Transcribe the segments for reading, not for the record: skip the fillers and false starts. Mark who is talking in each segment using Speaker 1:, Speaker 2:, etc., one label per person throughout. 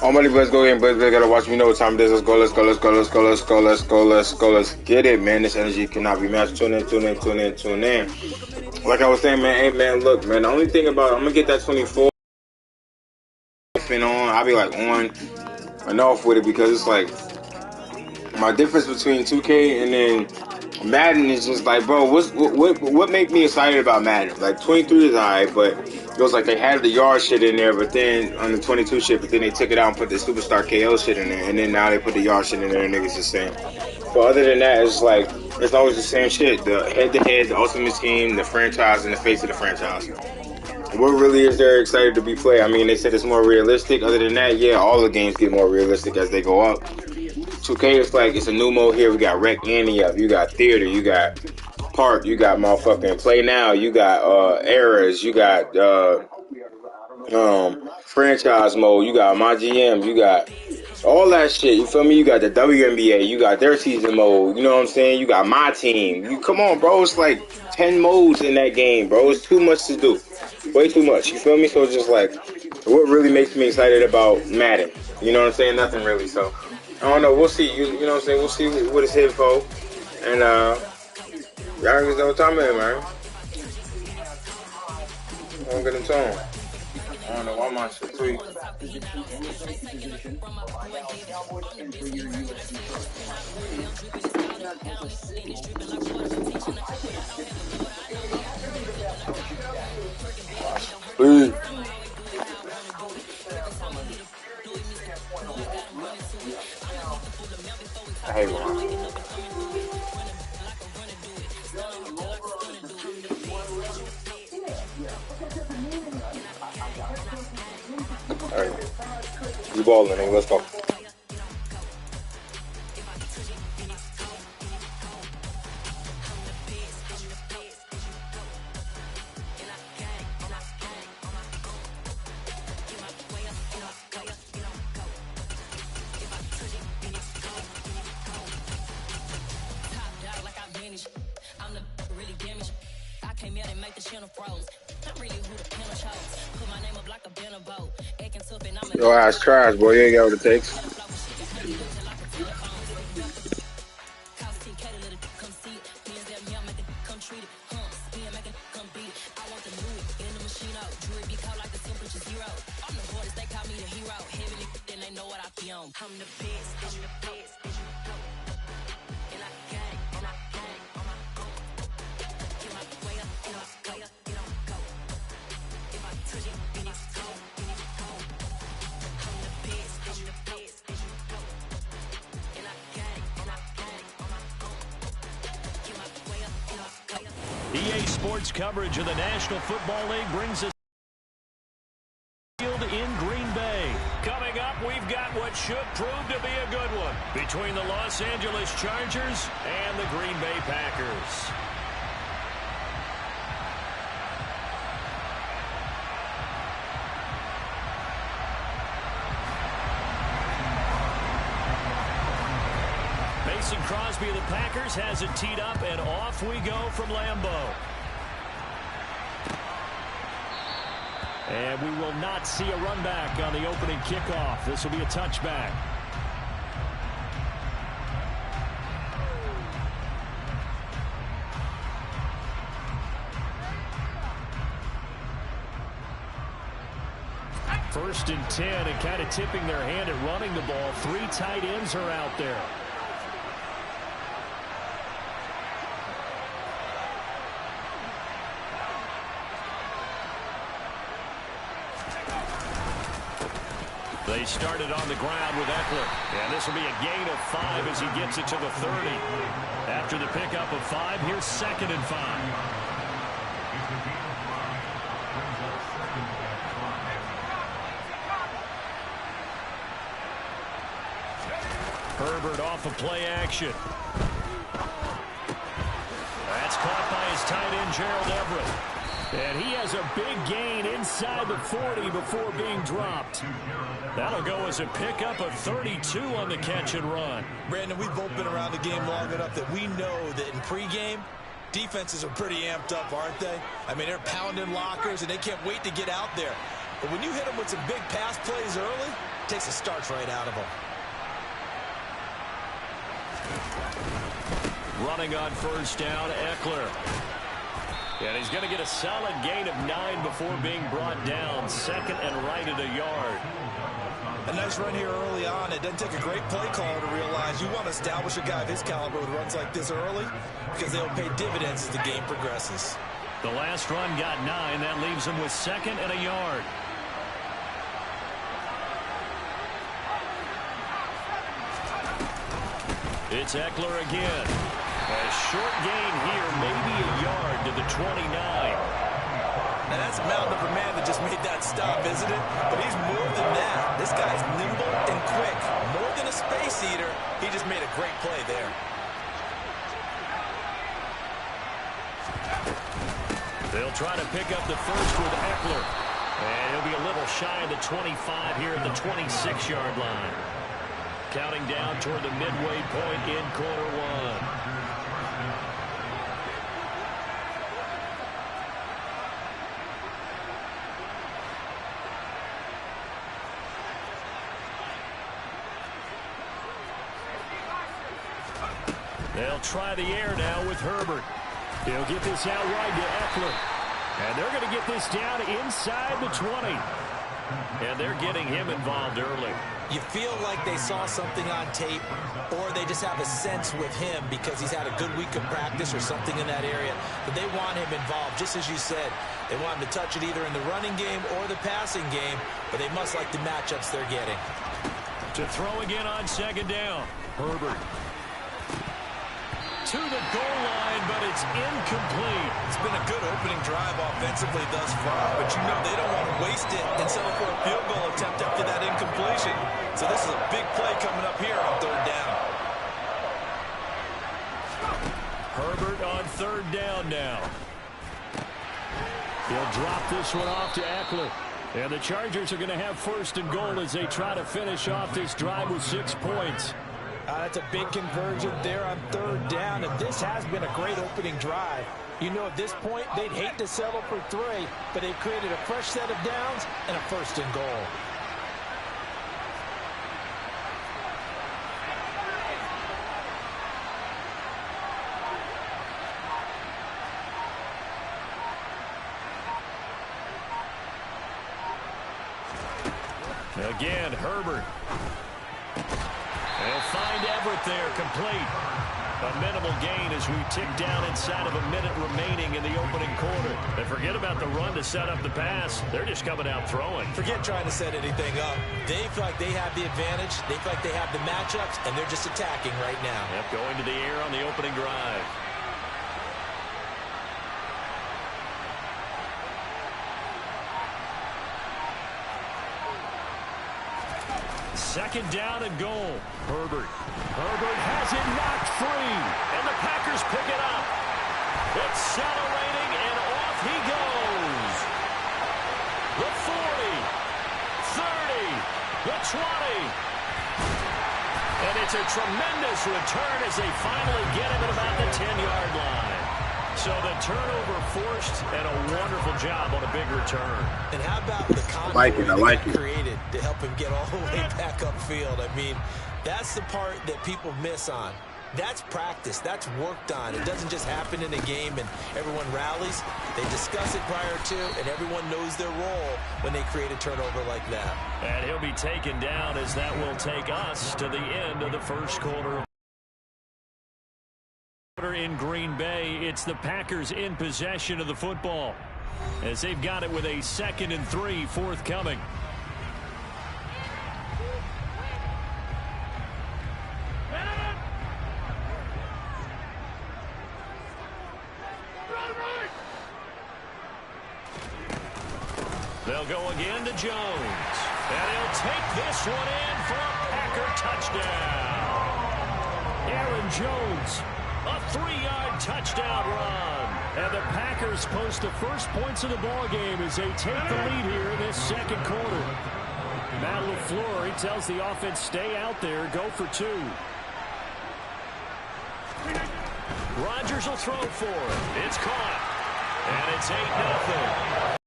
Speaker 1: Almighty, let's go in, but they gotta watch me know what time it is. Let's go, let's go, let's go, let's go, let's go, let's go, let's go, let's get it, man. This energy cannot be matched. Tune in, tune in, tune in, tune in. Like I was saying, man, hey, man, look, man, the only thing about, I'm gonna get that 24 on, I'll be like on and off with it because it's like, my difference between 2K and then Madden is just like, bro, what make me excited about Madden? Like 23 is alright, but it was like they had the yard shit in there, but then on the 22 shit, but then they took it out and put the superstar KO shit in there, and then now they put the yard shit in there, and niggas just saying. But other than that, it's like it's always the same shit: the head-to-head, the ultimate team, the franchise, and the face of the franchise. What really is there excited to be played? I mean, they said it's more realistic. Other than that, yeah, all the games get more realistic as they go up. 2K is like, it's a new mode here. We got Rec Ante up. You got Theater. You got Park. You got motherfucking Play Now. You got Eras. You got franchise mode. You got My GM. You got all that shit. You feel me? You got the WNBA. You got their season mode. You know what I'm saying? You got My Team. You come on, bro. It's like 10 modes in that game, bro. It's too much to do. Way too much. You feel me? So it's just like, what really makes me excited about Madden? You know what I'm saying? Nothing really. So I don't know. We'll see. You know what I'm saying? We'll see what it's here for. And y'all niggas know what time it is, man. I'm getting tone. I don't know why my shit tweet. Please. I hate one. Alright. You balling, nigga. Let's go. Your ass trash, boy. You ain't got what it takes.
Speaker 2: EA Sports coverage of the National Football League brings us field in Green Bay. Coming up, we've got what should prove to be a good one between the Los Angeles Chargers and the Green Bay Packers. Mason Crosby of the Packers has it teed up, and off we go from Lambeau. And we will not see a run back on the opening kickoff. This will be a touchback. First and 10, and kind of tipping their hand at running the ball. 3 tight ends are out there. They started on the ground with Eckler. And this will be a gain of 5 as he gets it to the 30. After the pickup of 5, here's 2nd and 5. Herbert off of play action. That's caught by his tight end, Gerald Everett. And he has a big gain inside the 40 before being dropped. That'll go as a pickup of 32 on the catch and run.
Speaker 3: Brandon, we've both been around the game long enough that we know that in pregame, defenses are pretty amped up, aren't they? I mean, they're pounding lockers, and they can't wait to get out there. But when you hit them with some big pass plays Takes the starch right out of him.
Speaker 2: Running on first down, Eckler. And he's going to get a solid gain of 9 before being brought down. Second and right at a yard.
Speaker 3: A nice run here early on. It doesn't take a great play caller to realize you want to establish a guy of his caliber who runs like this early because they'll pay dividends as the game progresses.
Speaker 2: The last run got 9. That leaves him with second and a yard. It's Eckler again. A short gain here, maybe a yard to the 29.
Speaker 3: Now that's a mountain of a man that just made that stop, isn't it? But he's more than that. This guy's nimble and quick. More than a space eater, he just made a great play there.
Speaker 2: They'll try to pick up the first with Eckler. And he'll be a little shy of the 25 here at the 26-yard line. Counting down toward the midway point in quarter one. They'll try the air now with Herbert. He'll get this out wide to Eckler. And they're going to get this down inside the 20. And they're getting him involved early.
Speaker 3: You feel like they saw something on tape, or they just have a sense with him because he's had a good week of practice or something in that area. But they want him involved, just as you said. They want him to touch it either in the running game or the passing game, but they must like the matchups they're getting.
Speaker 2: To throw again on second down. Herbert. To the goal line, but it's incomplete.
Speaker 3: It's been a good opening drive offensively thus far, but you know they don't want to waste it and settle for a field goal attempt after that incompletion. So this is a big play coming up here on third down.
Speaker 2: Herbert on third down now. He'll drop this one off to Eckler. And the Chargers are going to have first and goal as they try to finish off this drive with 6 points.
Speaker 4: That's a big conversion there on third down, and this has been a great opening drive. You know, at this point, they'd hate to settle for 3, but they've created a fresh set of downs and a first and goal.
Speaker 2: Again, Herbert. They'll find Everett there, complete. A minimal gain as we tick down inside of a minute remaining in the opening quarter. And forget about the run to set up the pass. They're just coming out throwing.
Speaker 3: Forget trying to set anything up. They feel like they have the advantage. They feel like they have the matchups, and they're just attacking right now.
Speaker 2: Yep, going to the air on the opening drive. Second down and goal. Herbert. Herbert has it knocked free. And the Packers pick it up. Accelerating, and off he goes. The 40. 30. The 20. And it's a tremendous return as they finally get him at about the 10-yard line. So the turnover forced and a wonderful job on a big return.
Speaker 3: And how about the convoy
Speaker 1: I like it.
Speaker 3: created to help him get all the way back upfield? I mean, that's the part that people miss on. That's practice. That's worked on. It doesn't just happen in a game and everyone rallies. They discuss it prior to, and everyone knows their role when they create a turnover like that.
Speaker 2: And he'll be taken down as that will take us to the end of the first quarter. In Green Bay, it's the Packers in possession of the football as they've got it with a 2nd and 3 forthcoming. They'll go again to Jones, and he'll take this one in for a Packer touchdown. Aaron Jones. A 3-yard touchdown run. And the Packers post the first points of the ball game as they take the lead here in this second quarter. Matt LaFleur, he tells the offense, stay out there, go for 2. Rodgers will throw for it. It's caught. And it's 8-0.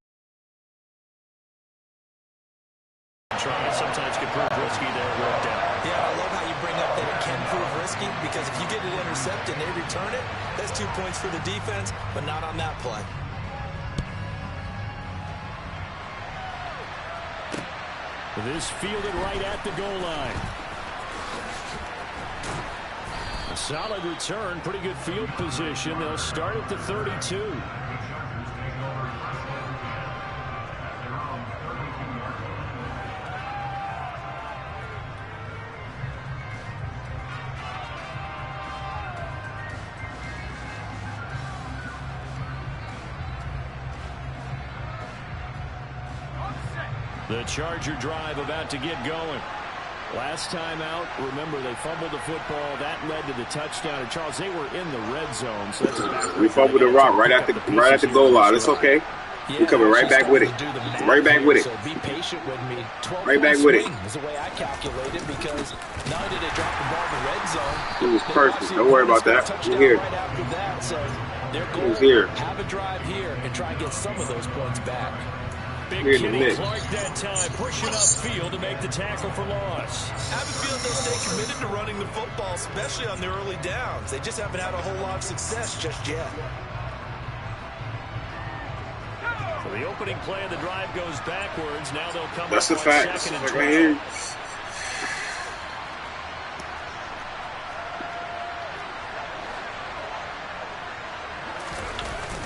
Speaker 2: Trying to sometimes can prove risky there, worked out.
Speaker 3: Yeah, I love how you bring up that it can prove risky, because if you get it intercepted and they return it, that's 2 points for the defense, but not on that play.
Speaker 2: This fielded right at the goal line. A solid return, pretty good field position. They'll start at the 32. The Charger drive about to get going. Last time out, remember, they fumbled the football. That led to the touchdown. And, Charles, they were in the red zone. So that's
Speaker 1: we fumbled the rock right at the goal line. It's okay.
Speaker 3: Yeah,
Speaker 1: we're coming right back with it. Right back with it.
Speaker 3: So be patient with me.
Speaker 1: Right back with it.
Speaker 3: Is the way I calculate it, because not only did they drop the ball in the red zone,
Speaker 1: it was perfect. Don't worry about that. We're here.
Speaker 3: Right after that, so their goal
Speaker 1: is here.
Speaker 3: Have a drive here and try and get some of those points back.
Speaker 2: Big Kenny Clark that time, pushing upfield to make the tackle for loss.
Speaker 3: I have a feeling they'll stay committed to running the football, especially on their early downs. They just haven't had a whole lot of success just yet.
Speaker 2: So the opening play of the drive goes backwards. Now they'll come
Speaker 1: That's
Speaker 2: up
Speaker 1: a fact.
Speaker 2: Second and 12.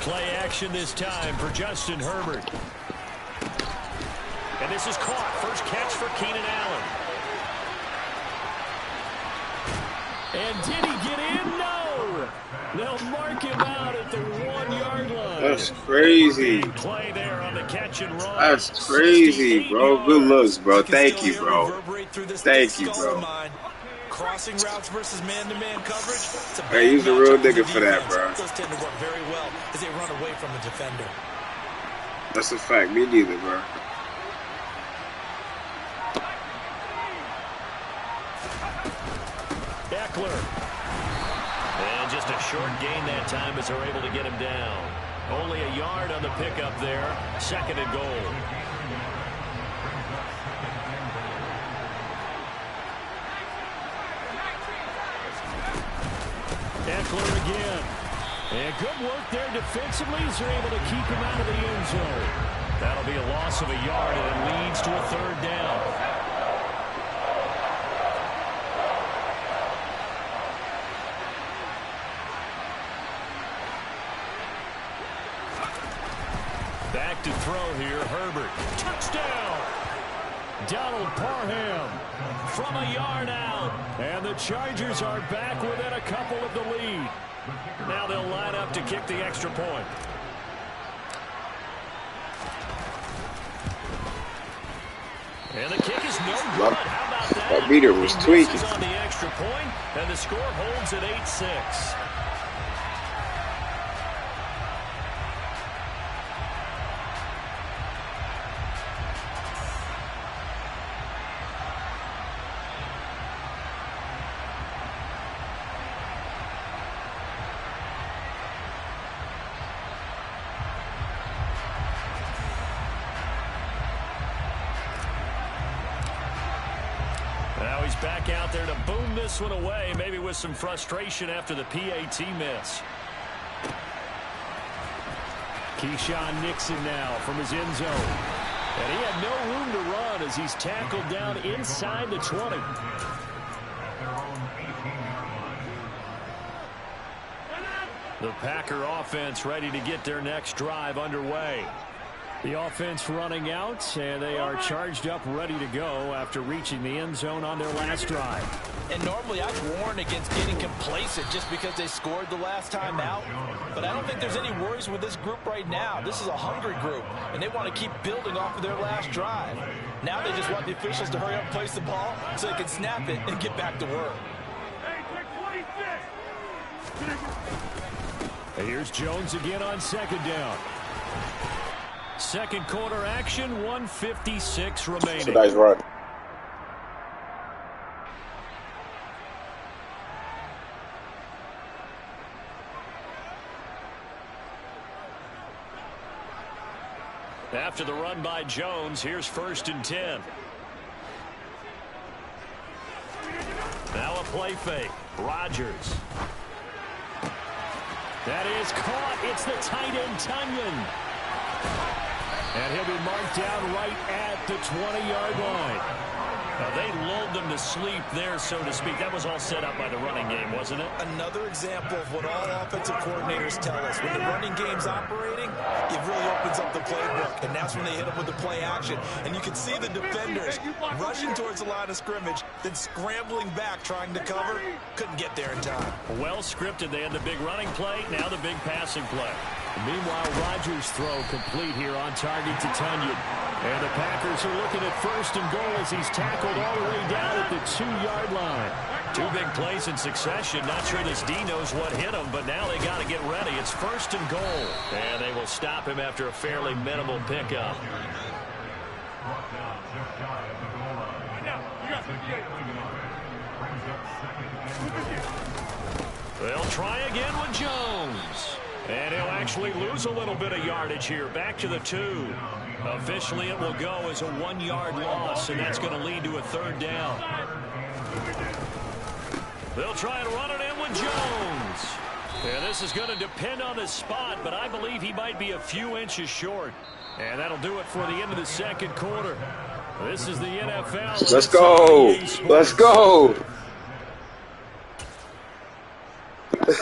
Speaker 2: Play action this time for Justin Herbert. And this is caught. First catch for Keenan Allen. And did he get in? No. They'll mark him out at the 1-yard line.
Speaker 1: That's crazy.
Speaker 2: Play there on the catch and run.
Speaker 1: That's crazy, bro. Good looks, bro. Thank you, bro. Thank you, bro.
Speaker 3: Crossing routes versus man-to-man coverage.
Speaker 1: Hey, he's a real nigga for that, bro.
Speaker 3: Those tend to work very well as they run away from the defender.
Speaker 1: That's a fact. Me neither, bro.
Speaker 2: Eckler. And just a short gain that time as they're able to get him down. Only a yard on the pickup there. Second and goal. Eckler again. And good work there defensively as they're able to keep him out of the end zone. That'll be a loss of a yard, and it leads to a third down. Back to throw here, Herbert. Touchdown! Donald Parham from a yard out. And the Chargers are back within a couple of the lead. Now they'll line up to kick the extra point. And the kick is no good. How about that?
Speaker 1: That meter was tweaking.
Speaker 2: On the extra point, and the score holds at 8-6. Now he's back out there to boom this one away, maybe with some frustration after the PAT miss. Keyshawn Nixon now from his end zone. And he had no room to run as he's tackled down inside the 20. The Packer offense ready to get their next drive underway. The offense running out, and they are charged up, ready to go after reaching the end zone on their last drive.
Speaker 4: And normally I'd warn against getting complacent just because they scored the last time out. But I don't think there's any worries with this group right now. This is a hungry group, and they want to keep building off of their last drive. Now they just want the officials to hurry up and place the ball so they can snap it and get back to work.
Speaker 2: And here's Jones again on second down. Second quarter action, 1:56 remaining.
Speaker 1: It's a nice run.
Speaker 2: After the run by Jones, here's 1st and 10. play fake. Rodgers. That is caught. It's the tight end, Tunyon. And he'll be marked down right at the 20-yard line. Now, they lulled them to sleep there, so to speak. That was all set up by the running game, wasn't it?
Speaker 3: Another example of what all offensive coordinators tell us. When the running game's operating, it really opens up the playbook. And that's when they hit them with the play action. And you can see the defenders rushing towards the line of scrimmage, then scrambling back, trying to cover. Couldn't get there in time.
Speaker 2: Well scripted. They had the big running play, now the big passing play. Meanwhile, Rodgers' throw complete here on target to Tunyon. And the Packers are looking at first and goal as he's tackled all the way down at the 2-yard line. Two big plays in succession. Not sure this D knows what hit him, but now they got to get ready. It's first and goal. And they will stop him after a fairly minimal pickup. They'll try again with Jones. And he'll actually lose a little bit of yardage here. Back to the 2. Officially, it will go as a 1-yard loss, and that's going to lead to a 3rd down. They'll try and run it in with Jones. And this is going to depend on the spot, but I believe he might be a few inches short. And that'll do it for the end of the second quarter. This is the NFL.
Speaker 1: Let's go. Let's go.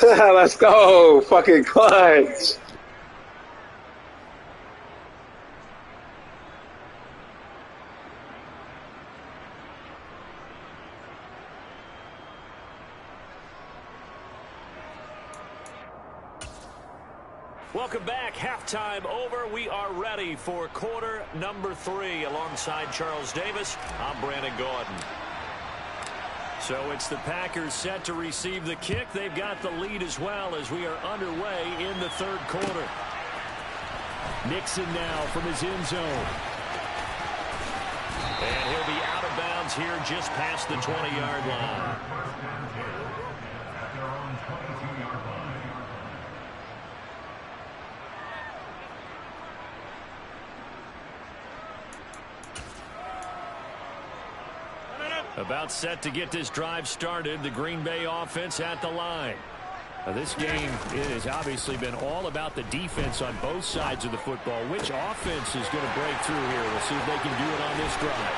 Speaker 1: Let's go. Fucking clutch.
Speaker 2: Welcome back. Halftime over. We are ready for quarter number 3. Alongside Charles Davis, I'm Brandon Gordon. So it's the Packers set to receive the kick. They've got the lead as well as we are underway in the 3rd quarter. Nixon now from his end zone. And he'll be out of bounds here just past the 20-yard line. About set to get this drive started. The Green Bay offense at the line. Now, this game has obviously been all about the defense on both sides of the football. Which offense is going to break through here? We'll see if they can do it on this drive.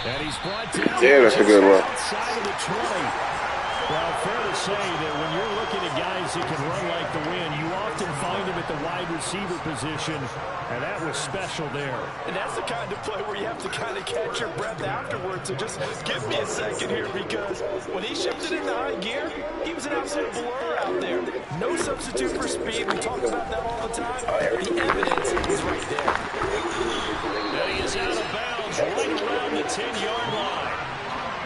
Speaker 2: And he's brought down.
Speaker 1: Yeah, that's a good one.
Speaker 2: Outside of the 20. Well, fair to say that when you're looking at guys that can run like the wind, you often find them at the wide receiver position, and that was special there.
Speaker 4: And that's the kind of play where you have to kind of catch your breath afterwards. So just give me a second here, because when he shifted into high gear, he was an absolute blur out there. No substitute for speed. We talk about that all the time. The evidence is right there.
Speaker 2: And he is out of bounds right around the 10-yard line.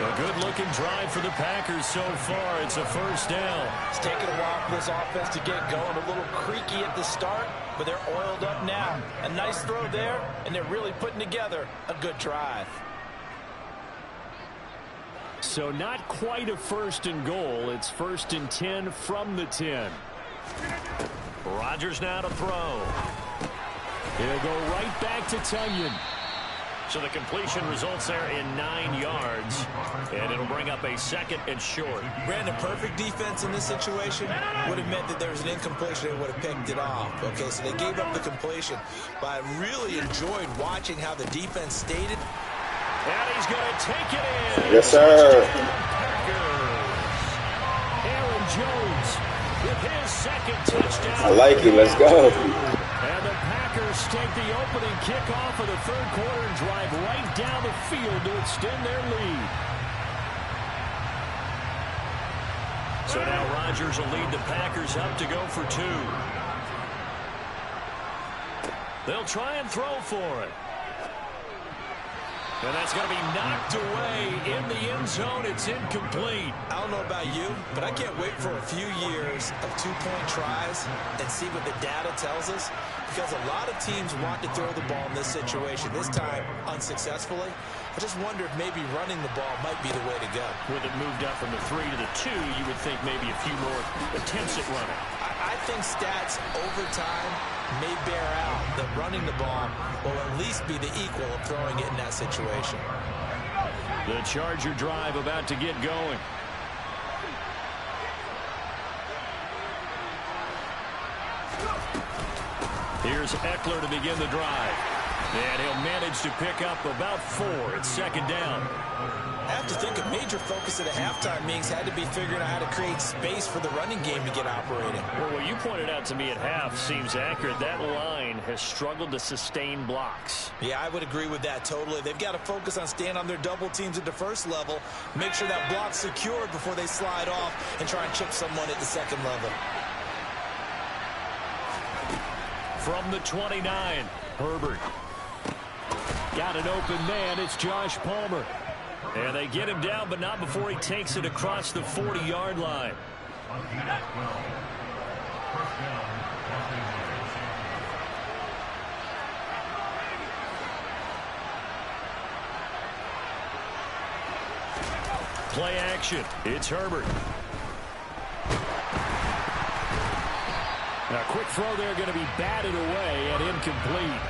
Speaker 2: A good-looking drive for the Packers so far. It's a first down.
Speaker 4: It's taken a while for this offense to get going. A little creaky at the start, but they're oiled up now. A nice throw there, and they're really putting together a good drive.
Speaker 2: So not quite a first and goal. It's 1st and 10 from the 10. Rodgers now to throw. He'll go right back to Tunyon. So the completion results there in 9 yards, and it'll bring up a 2nd and short.
Speaker 3: Brandon, perfect defense in this situation would have meant that there was an incompletion. They would have picked it off. Okay, so they gave up the completion, but I really enjoyed watching how the defense stayed.
Speaker 2: And he's going to take it in.
Speaker 1: Yes, sir.
Speaker 2: Aaron Jones with his 2nd touchdown.
Speaker 1: I like it. Let's go.
Speaker 2: And the Packers take the opening kickoff of the 3rd quarter and drive right down the field to extend their lead. So now Rodgers will lead the Packers up to go for 2. They'll try and throw for it. And that's going to be knocked away in the end zone. It's incomplete.
Speaker 3: I don't know about you, but I can't wait for a few years of 2-point tries and see what the data tells us, because a lot of teams want to throw the ball in this situation, this time unsuccessfully. I just wonder if maybe running the ball might be the way to go.
Speaker 2: With it moved up from the 3 to the 2, you would think maybe a few more attempts at running.
Speaker 3: I think stats over time may bear out that running the ball will at least be the equal of throwing it in that situation.
Speaker 2: The Charger drive about to get going. Here's Eckler to begin the drive. And he'll manage to pick up about 4. It's second down.
Speaker 3: I have to think a major focus of the halftime meetings had to be figuring out how to create space for the running game to get operating.
Speaker 2: Well, what you pointed out to me at half seems accurate. That line has struggled to sustain blocks.
Speaker 3: Yeah, I would agree with that totally. They've got to focus on staying on their double teams at the first level, make sure that block's secured before they slide off and try and chip someone at the second level.
Speaker 2: From the 29, Herbert. Got an open man. It's Josh Palmer. And they get him down, but not before he takes it across the 40-yard line. Play action. It's Herbert. Now, quick throw there, going to be batted away and incomplete.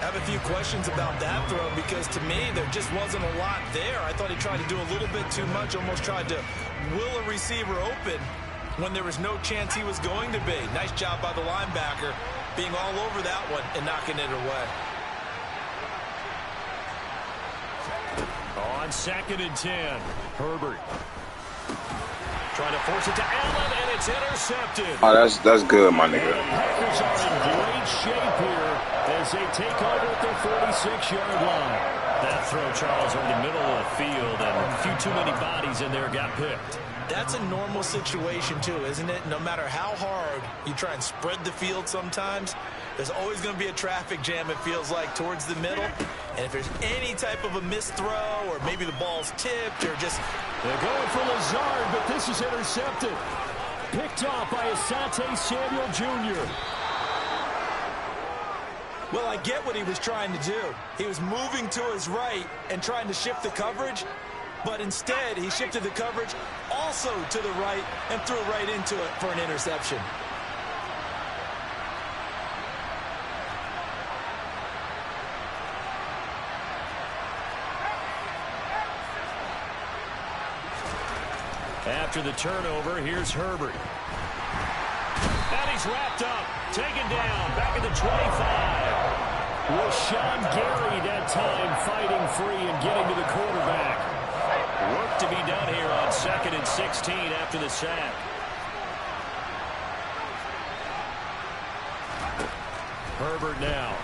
Speaker 3: I have a few questions about that throw because to me there just wasn't a lot there. I thought he tried to do a little bit too much, almost tried to will a receiver open when there was no chance he was going to be. Nice job by the linebacker being all over that one and knocking it away.
Speaker 2: On 2nd and 10, Herbert. Trying to force it to Allen, and it's intercepted.
Speaker 1: Oh, that's good, my nigga.
Speaker 2: And the Packers are in great shape here as they take over at their 46-yard line. That throw, Charles, over the middle of the field, and a few too many bodies in there got picked.
Speaker 3: That's a normal situation, too, isn't it? No matter how hard you try and spread the field sometimes, there's always going to be a traffic jam, it feels like, towards the middle. And if there's any type of a missed throw or maybe the ball's tipped or just...
Speaker 2: They're going for Lazard, but this is intercepted. Picked off by Asante Samuel Jr.
Speaker 3: Well, I get what he was trying to do. He was moving to his right and trying to shift the coverage, but instead he shifted the coverage also to the right and threw right into it for an interception.
Speaker 2: After the turnover, here's Herbert. And he's wrapped up, taken down, back at the 25. Rashawn Gary that time fighting free and getting to the quarterback. Work to be done here on 2nd and 16 after the sack. Herbert now.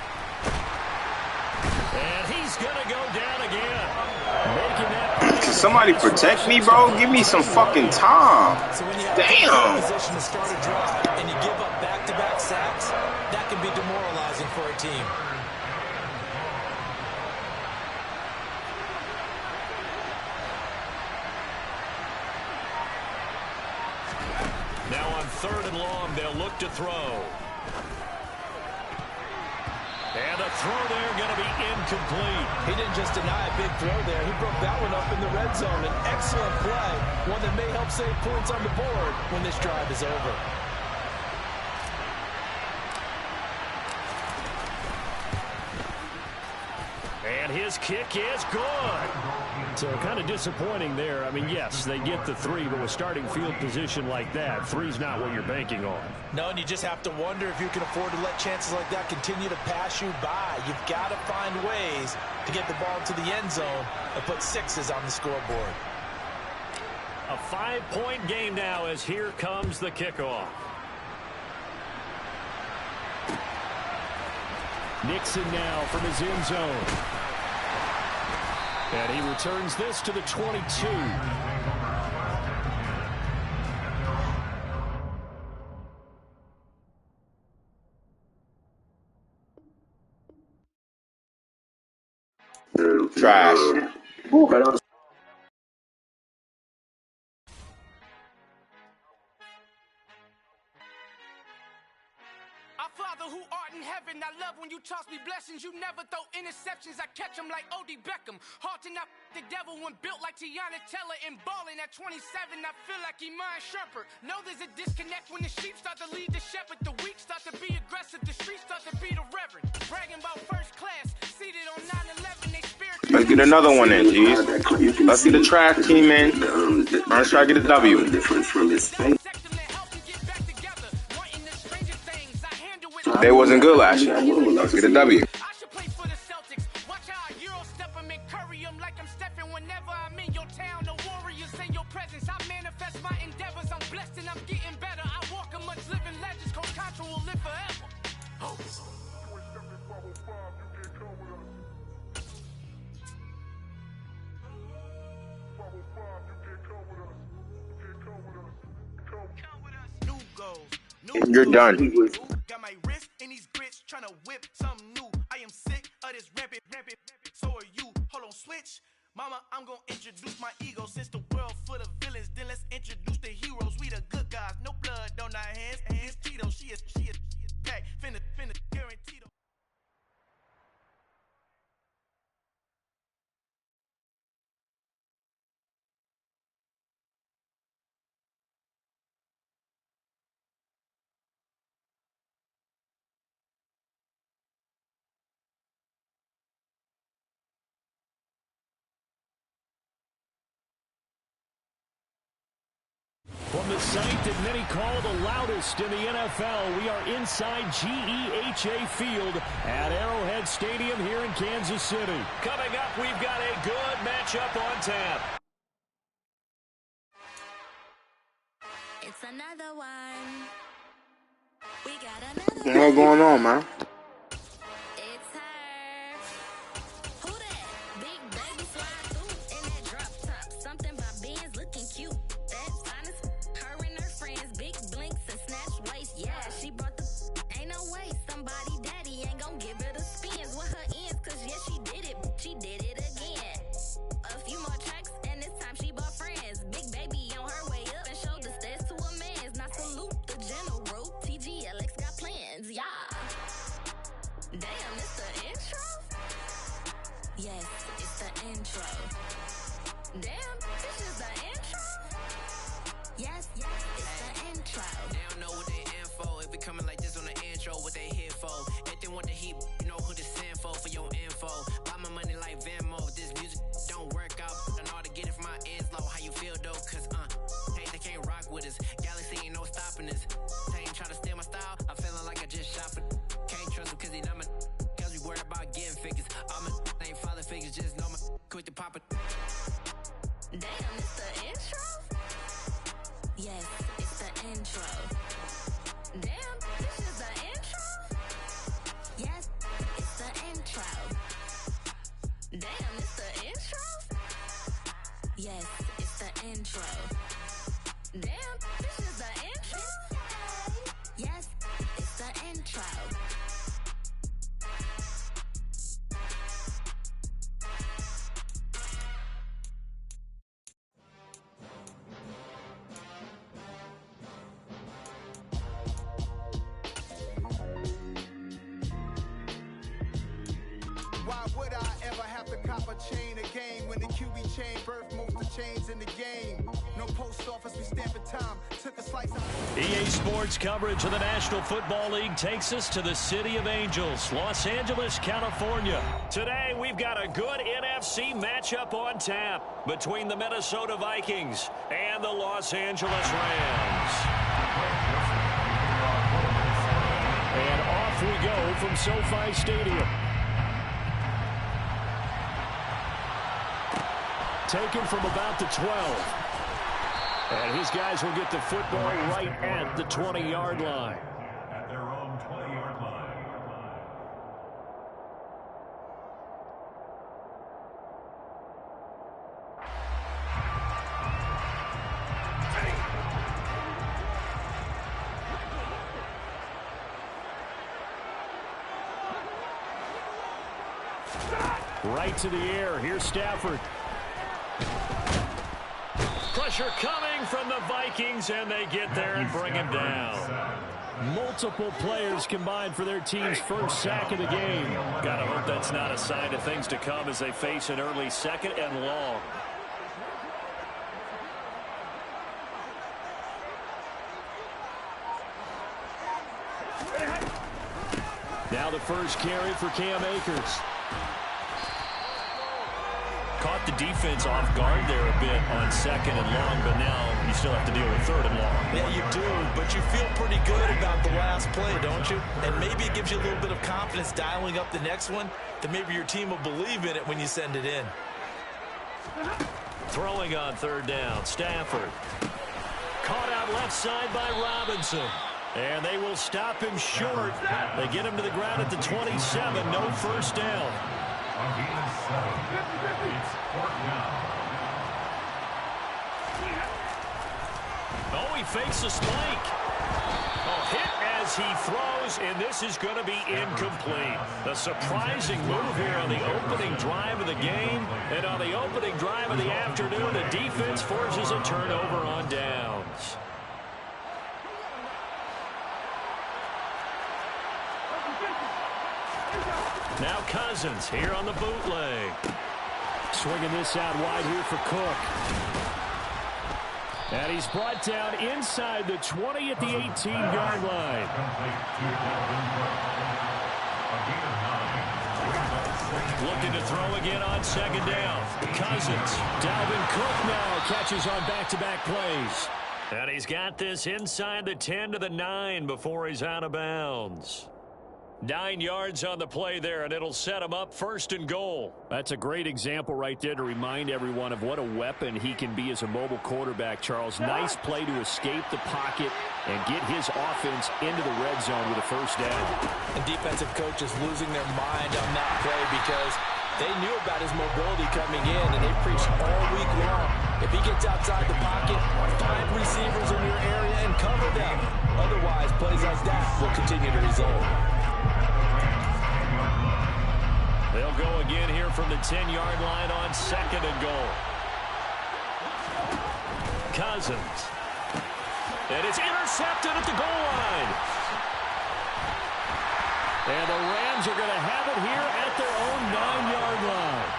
Speaker 2: And he's going to go down again. Making that.
Speaker 1: Can somebody protect me, bro? Give me some fucking time.
Speaker 3: So when you have
Speaker 1: Damn.
Speaker 3: a position to start a drive and you give up back-to-back sacks, that can be demoralizing for a team.
Speaker 2: Now on 3rd and long, they'll look to throw. And a throw there going to be incomplete.
Speaker 4: He didn't just deny a big throw there. He broke that one up in the red zone. An excellent play, one that may help save points on the board when this drive is over.
Speaker 2: And his kick is good. So kind of disappointing there. I mean, yes, they get the 3, but with starting field position like that, 3's not what you're banking on.
Speaker 3: No, and you just have to wonder if you can afford to let chances like that continue to pass you by. You've got to find ways to get the ball to the end zone and put 6s on the scoreboard.
Speaker 2: A 5-point game now as here comes the kickoff. Nixon now from his end zone. And he returns this to the 22.
Speaker 1: Trash.
Speaker 5: Our Father who art in heaven, I love love when you toss me blessings. You never throw interceptions. I catch them like O.D. Beckham. Hard to not the devil when built like Tiana Teller and balling at 27. I feel like Iman Shumpert. Know there's a disconnect when the sheep start to lead the shepherd. The weak start to be aggressive. The streets start to be the reverend. Bragging about first class. Seated on 9/11. They spiritual.
Speaker 1: Let's get another one in, G's. Let's get the trash team in. Let's try to get a W. They wasn't good last year. Let's get a W.
Speaker 5: I should play for the Celtics. Watch how I Euro step them and curry them like I'm Stephen. Whenever I'm in your town, the Warriors in your presence. I manifest my endeavors. I'm blessed and I'm getting better. I walk amongst living legends. Coach Contra will live forever. Oh.
Speaker 1: You're done.
Speaker 5: Got my wrist in these grits, trying to whip something new. I am sick of this rampant. So are you. Hold on, switch. Mama, I'm gonna introduce my ego. Since the world full of villains, then let's introduce the heroes. We the good guys, no blood on our hands. Hands Tito, she is back. Finna, guaranteed.
Speaker 2: From the site that many call the loudest in the NFL, we are inside GEHA Field at Arrowhead Stadium here in Kansas City. Coming up, we've got a good matchup on tap.
Speaker 6: It's another one. We got another
Speaker 1: What's the hell going on, man?
Speaker 6: It's her. Who that? Big baby slide through in that drop top. Something by Benz looking cute. That's honest. Her and her friends, big blinks and snatch waist. Yeah, she brought the. Ain't no way somebody daddy ain't gon' give her the spins with her ends. Cause yeah, she did it. She did it again. A few more tracks and this time she bought friends. Big baby on her way up and showed the stairs to a man's. Now salute the general. TGLX got plans, yeah. Damn, it's the intro? Yes, it's the intro. Damn, this is the intro? Yes, it's the intro.
Speaker 7: They don't know what they in for. If it coming like this on the intro, what they here for? If they want the heat, you know who to send for your info. Buy my money like Venmo. If this music don't work out, I know how to get it from my ends low. How you feel though? Cause hey, they can't rock with us. Galaxy ain't no stopping us. They ain't trying to steal my style. I'm feeling like I just shot for. Can't trust him cause he not my. Cause we worried about getting figures. All my ain't father figures, just know my quick to pop it.
Speaker 6: Damn, it's the intro? Yes, it's the intro. Damn, this is the intro? Yes, it's the intro. Damn, it's the intro? Yes, it's the intro. Damn, this is the intro? Yes, it's the intro.
Speaker 5: Why would I ever have to cop a chain again when the QB chain birthed most of the chains in the game? No post office, we stamping time. Took a slice out.
Speaker 2: EA Sports coverage of the National Football League takes us to the City of Angels, Los Angeles, California. Today, we've got a good NFC matchup on tap between the Minnesota Vikings and the Los Angeles Rams. And off we go from SoFi Stadium. Taken from about the 12. And his guys will get the football right at the 20-yard line.
Speaker 8: At their own 20-yard line.
Speaker 2: Right to the air. Here's Stafford. Pressure coming from the Vikings, and they get there and bring him down. Multiple players combined for their team's first sack of the game. Gotta hope that's not a sign of things to come as they face an early second and long. Now the first carry for Cam Akers. Caught the defense off guard there a bit on second and long, but now you still have to deal with third and long.
Speaker 4: Yeah, you do, but you feel pretty good about the last play, don't you? And maybe it gives you a little bit of confidence dialing up the next one, that maybe your team will believe in it when you send it in.
Speaker 2: Throwing on third down, Stafford. Caught out left side by Robinson. And they will stop him short. They get him to the ground at the 27. No first down. Oh, he fakes a spike. Oh, hit as he throws, and this is going to be incomplete. A surprising move here on the opening drive of the game. And on the opening drive of the afternoon, the defense forces a turnover on downs. Now Cousins here on the bootleg. Swinging this out wide here for Cook. And he's brought down inside the 20 at the 18-yard line. Looking to throw again on second down. Cousins. Dalvin Cook now catches on back-to-back plays. And he's got this inside the 10 to the 9 before he's out of bounds. 9 yards on the play there, and it'll set him up first and goal. That's a great example right there to remind everyone of what a weapon he can be as a mobile quarterback, Charles. Nice play to escape the pocket and get his offense into the red zone with a first down.
Speaker 4: And defensive coaches losing their mind on that play because they knew about his mobility coming in, and they preached all week long. If he gets outside the pocket, find receivers in your area and cover them. Otherwise, plays like that will continue to result.
Speaker 2: They'll go again here from the 10-yard line on second and goal. Cousins. And it's intercepted at the goal line. And the Rams are going to have it here at their own 9-yard line.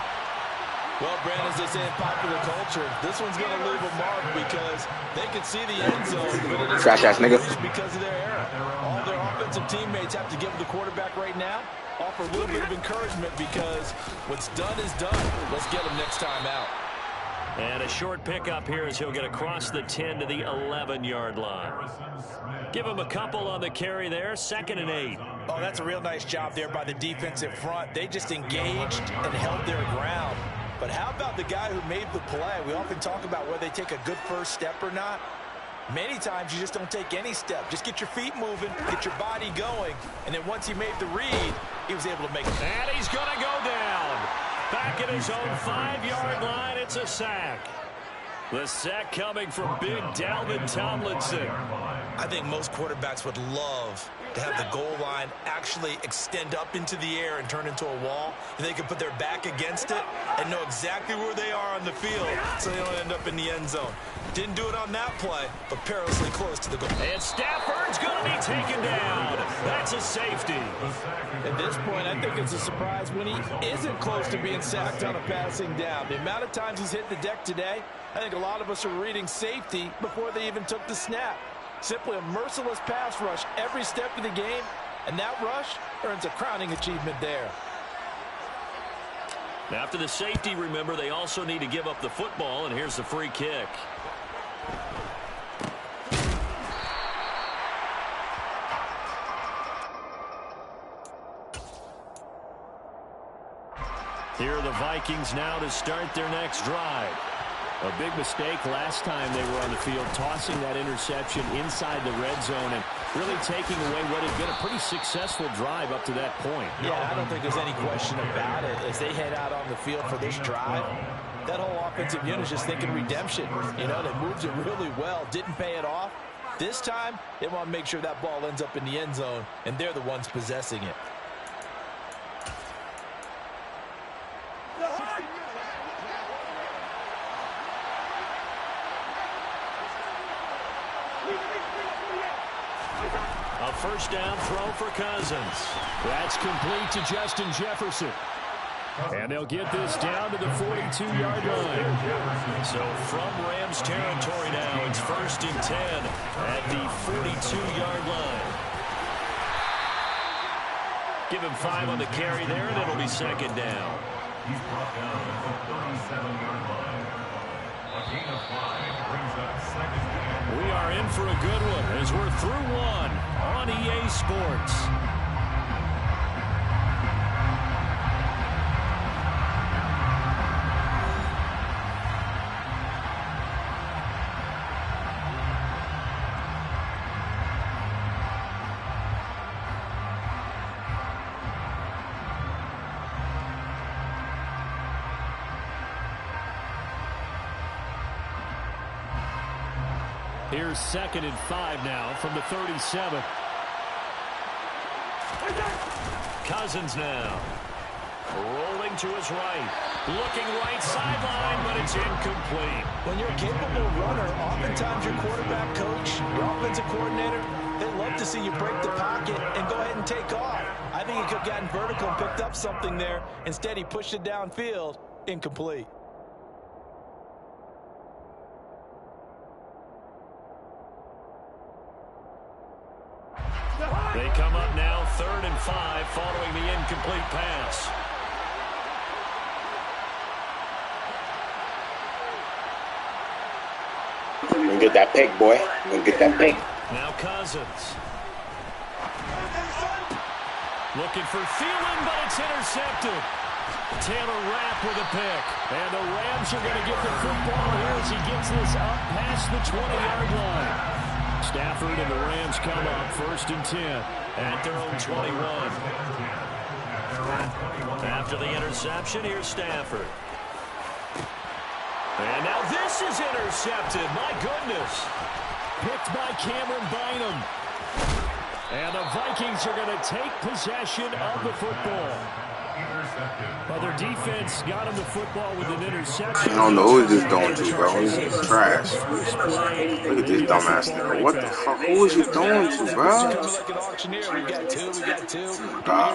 Speaker 4: Well, Brandon, as they say in popular culture, this one's going to leave a mark because they can see the end zone, but it is
Speaker 1: trash-ass nigga.
Speaker 4: Because of their error. All their offensive teammates have to give the quarterback right now, offer a little bit of encouragement because what's done is done. Let's get him next time out.
Speaker 2: And a short pickup here as he'll get across the 10 to the 11-yard line. Give him a couple on the carry there, 2nd and 8.
Speaker 4: Oh, that's a real nice job there by the defensive front. They just engaged and held their ground. But how about the guy who made the play? We often talk about whether they take a good first step or not. Many times you just don't take any step. Just get your feet moving, get your body going, and then once he made the read, he was able to make it.
Speaker 2: And he's going to go down. Back at his own 5-yard line, it's a sack. The sack coming from big Dalvin Tomlinson.
Speaker 4: I think most quarterbacks would love to have the goal line actually extend up into the air and turn into a wall, and they can put their back against it and know exactly where they are on the field so they don't end up in the end zone. Didn't do it on that play, but perilously close to the goal.
Speaker 2: And Stafford's going to be taken down. That's a safety.
Speaker 4: At this point, I think it's a surprise when he isn't close to being sacked on a passing down. The amount of times he's hit the deck today, I think a lot of us are reading safety before they even took the snap. Simply a merciless pass rush every step of the game, and that rush earns a crowning achievement there.
Speaker 2: After the safety, remember, they also need to give up the football, and here's the free kick. Here are the Vikings now to start their next drive. A big mistake last time they were on the field, tossing that interception inside the red zone and really taking away what had been a pretty successful drive up to that point.
Speaker 4: Yeah, I don't think there's any question about it. As they head out on the field for this drive, that whole offensive unit is just thinking redemption. You know, they moved it really well, didn't pay it off. This time, they want to make sure that ball ends up in the end zone, and they're the ones possessing it.
Speaker 2: A A first down throw for Cousins. That's complete to Justin Jefferson. And they'll get this down to the 42-yard line. So from Rams territory now, it's 1st and 10 at the 42-yard line. Give him 5 on the carry there, and it'll be 2nd down.
Speaker 8: He's brought down at the 37-yard line. A gain of 5 brings up 2nd down.
Speaker 2: We are in for a good one as we're through one on EA Sports. Here's 2nd and 5 now from the 37. Cousins now. Rolling to his right. Looking right sideline, but it's incomplete.
Speaker 4: When you're a capable runner, oftentimes your quarterback coach, your offensive coordinator, they love to see you break the pocket and go ahead and take off. I think he could have gotten vertical and picked up something there. Instead, he pushed it downfield. Incomplete.
Speaker 2: They come up now 3rd and 5 following the incomplete pass.
Speaker 1: We're gonna get that pick, boy. We're gonna get that pick.
Speaker 2: Now Cousins. Looking for Thielen, but it's intercepted. Taylor Rapp with a pick. And the Rams are going to get the football here as he gets this up past the 20-yard line. Stafford and the Rams come up 1st and 10 at their own 21. After the interception, here's Stafford. And now this is intercepted. My goodness. Picked by Cameron Bynum. And the Vikings are going to take possession of the football. Well, their defense got him the football with an interception.
Speaker 1: I don't know who is this throwing to, bro. This is trash. Look at this dumbass nigga. What the fuck? Who is he throwing to, bro?
Speaker 4: Like an auctioneer. We got two.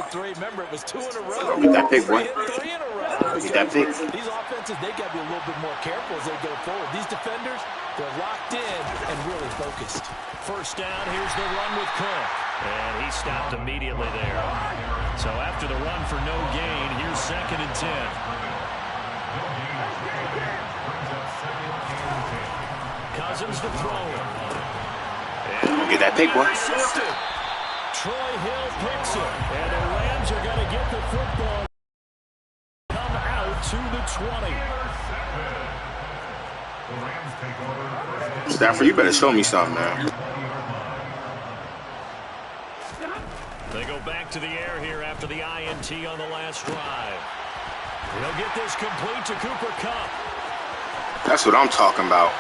Speaker 4: Three. Remember, it was 2 in a row.
Speaker 1: Get that pick, boy.
Speaker 4: 3 in a row.
Speaker 1: Get that pick.
Speaker 4: These offenses, they got to be a little bit more careful as they go forward. These defenders, they're locked in and really focused.
Speaker 2: First down, here's the run with Cook. And he stopped immediately there. So after the run for no gain, here's 2nd and 10. Cousins to throw it.
Speaker 1: And get that pick, boy.
Speaker 2: Troy Hill picks it. And the Rams are going to get the football. Come out to the 20.
Speaker 1: Stafford, you better show me something, man.
Speaker 2: They go back to the air here after the INT on the last drive. They'll get this complete to Cooper Kupp.
Speaker 1: That's what I'm talking about.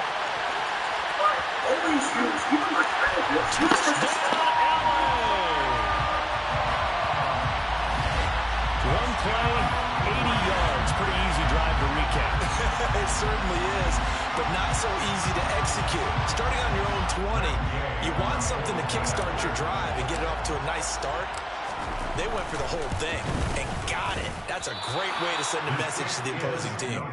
Speaker 2: One play, 80 yards. Pretty easy drive to recap.
Speaker 4: It certainly is, but not so easy to execute. Starting on your own 20, you want something to kickstart your drive and get it off to a nice start. They went for the whole thing and got it. That's a great way to send a message to the opposing team.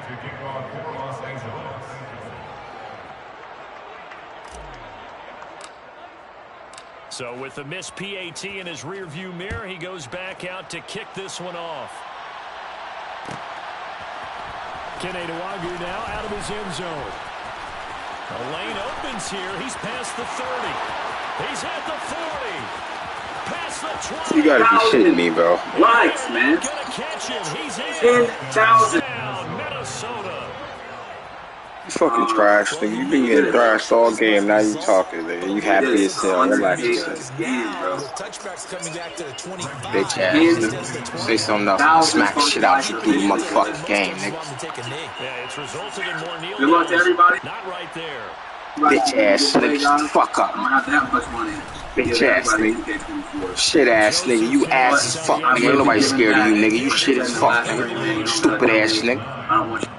Speaker 8: To kick off for Los Angeles.
Speaker 2: So with the missed PAT in his rearview mirror, he goes back out to kick this one off. Kene Nwangwu now out of his end zone. The lane opens here. He's past the 30. He's at the 40. Past the 20.
Speaker 1: You gotta be shitting me, bro.
Speaker 9: Likes, man.
Speaker 2: Gonna catch him. He's in.
Speaker 9: 10,000.
Speaker 2: Touchdown, Minnesota.
Speaker 1: You fucking trash, nigga. You been getting thrashed all game. Now you talking, nigga. You happy as hell. Relax yourself. Bitch ass, nigga. Say something else. Smack shit out you through the motherfucking game, nigga.
Speaker 2: Yeah, it's resulted in more kneel
Speaker 9: Good luck to everybody.
Speaker 2: Not right there.
Speaker 1: Bitch ass nigga, shut the fuck up. Bitch ass nigga. Shit ass nigga, you ass as fuck, nigga. Ain't nobody scared of you, nigga. You shit as fuck, nigga. Stupid ass nigga.
Speaker 8: I don't want you.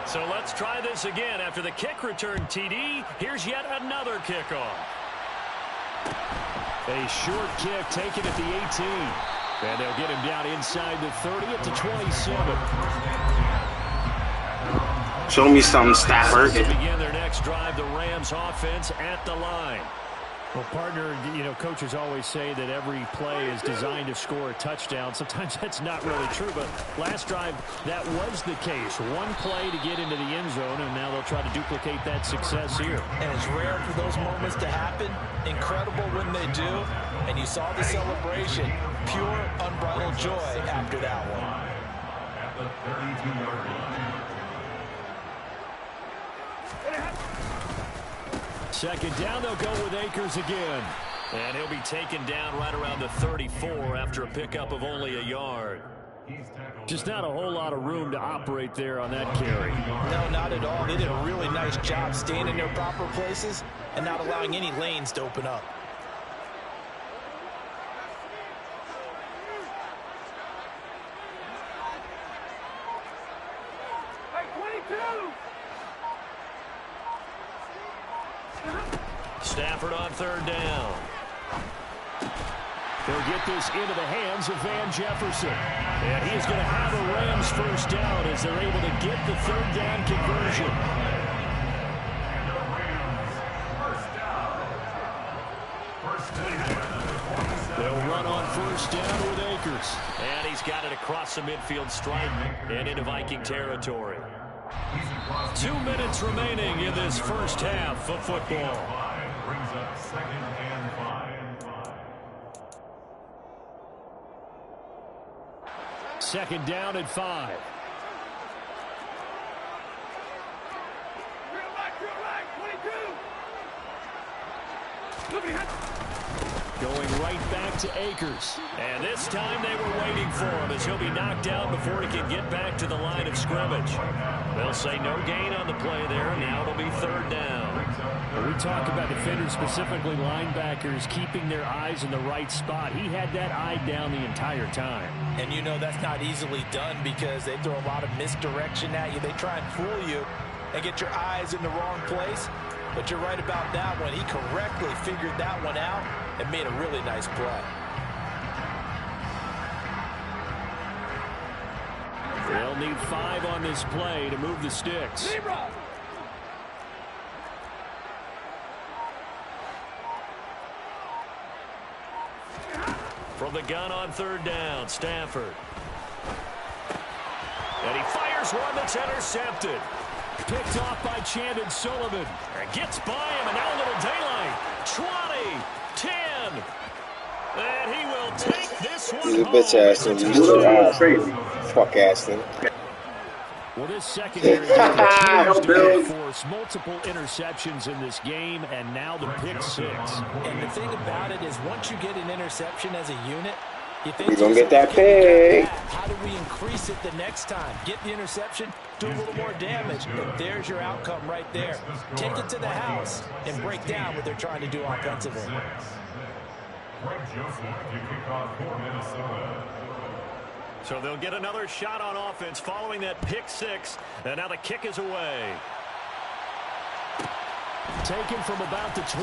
Speaker 2: So let's try this again. After the kick return TD, here's yet another kickoff. A short kick taken at the 18. And they'll get him down inside the 30 at the 27.
Speaker 1: Show me something, Stafford.
Speaker 2: To begin their next drive, the Rams offense at the line.
Speaker 10: Well, partner, you know, coaches always say that every play is designed to score a touchdown. Sometimes that's not really true, but last drive, that was the case. One play to get into the end zone, and now they'll try to duplicate that success here.
Speaker 4: And it's rare for those moments to happen. Incredible when they do. And you saw the celebration. Pure, unbridled joy after that one.
Speaker 8: At the 32-yard line.
Speaker 2: Second down, they'll go with Akers again. And he'll be taken down right around the 34 after a pickup of only a yard.
Speaker 10: Just not a whole lot of room to operate there on that carry.
Speaker 4: No, not at all. They did a really nice job staying in their proper places and not allowing any lanes to open up.
Speaker 2: Stafford on third down. They'll get this into the hands of Van Jefferson. And he is going to have a Rams first down as they're able to get the third down conversion. They'll run on first down with Akers. And he's got it across the midfield stripe and into Viking territory. 2 minutes remaining in this first half of football.
Speaker 8: Brings up 2nd and 5.
Speaker 2: Second down at 5. Going right back to Akers. And this time they were waiting for him as he'll be knocked out before he can get back to the line of scrimmage. They'll say no gain on the play there. Now it'll be third down.
Speaker 10: When we talk about defenders, specifically linebackers, keeping their eyes in the right spot, he had that eye down the entire time.
Speaker 4: And you know that's not easily done because they throw a lot of misdirection at you. They try and fool you and get your eyes in the wrong place. But you're right about that one. He correctly figured that one out and made a really nice play.
Speaker 2: They'll need 5 on this play to move the sticks. From the gun on third down, Stafford. And he fires one that's intercepted. Picked off by Chandon Sullivan. Gets by him, and now a little daylight. 20, 10. And he will take this one.
Speaker 1: He's a bitch ass nigga. He's crazy. Fuck ass nigga.
Speaker 10: Well, this secondary continues to force multiple interceptions in this game, and now the pick 6.
Speaker 4: And the thing about it is once you get an interception as a unit, you think
Speaker 1: you're going to get that pick.
Speaker 4: How do we increase it the next time? Get the interception, do a little more damage. And there's your outcome right there. Take it to the house and break down what they're trying to do offensively.
Speaker 8: Greg Joseph to kick off for Minnesota.
Speaker 2: So they'll get another shot on offense following that pick 6. And now the kick is away.
Speaker 10: Taken from about the 12.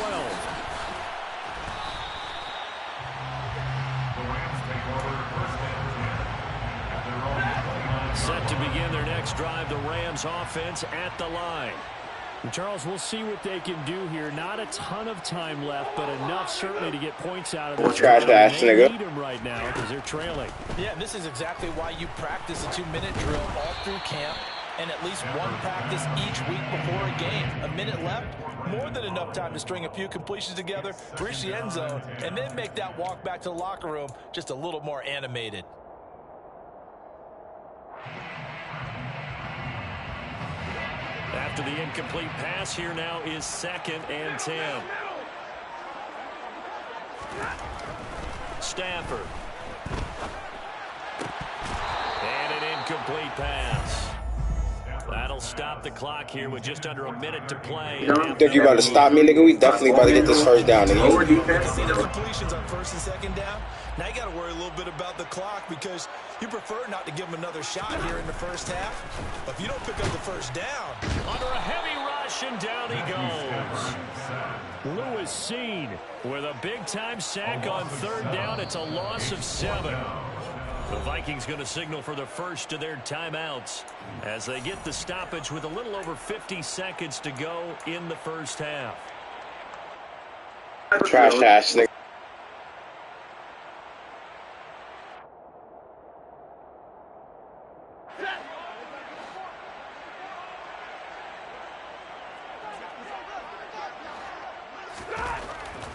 Speaker 2: Set to begin their next drive, the Rams offense at the line.
Speaker 10: And Charles, we'll see what they can do here. Not a ton of time left, but enough certainly to get points out of this.
Speaker 1: Trash ass
Speaker 10: They
Speaker 1: nigga.
Speaker 10: need them right now because they're trailing.
Speaker 4: Yeah, this is exactly why you practice a 2-minute drill all through camp and at least one practice each week before a game. A minute left, more than enough time to string a few completions together, reach the end zone, and then make that walk back to the locker room just a little more animated.
Speaker 2: After the incomplete pass, here now is 2nd and 10. Stafford. And an incomplete pass. That'll stop the clock here with just under a minute to play.
Speaker 1: You think you about to stop me, nigga? We definitely about to get this first down,
Speaker 9: Lower
Speaker 1: nigga.
Speaker 9: defense.
Speaker 4: See the completions on first and second down. Now you got to worry a little bit about the clock because you prefer not to give them another shot here in the first half. But if you don't pick up the first down.
Speaker 2: Under a heavy rush, and down he goes. Lewis seen with a big-time sack on third down. It's a loss of 7. The Vikings going to signal for the first of their timeouts as they get the stoppage with a little over 50 seconds to go in the first half.
Speaker 1: Trash ass, nigga.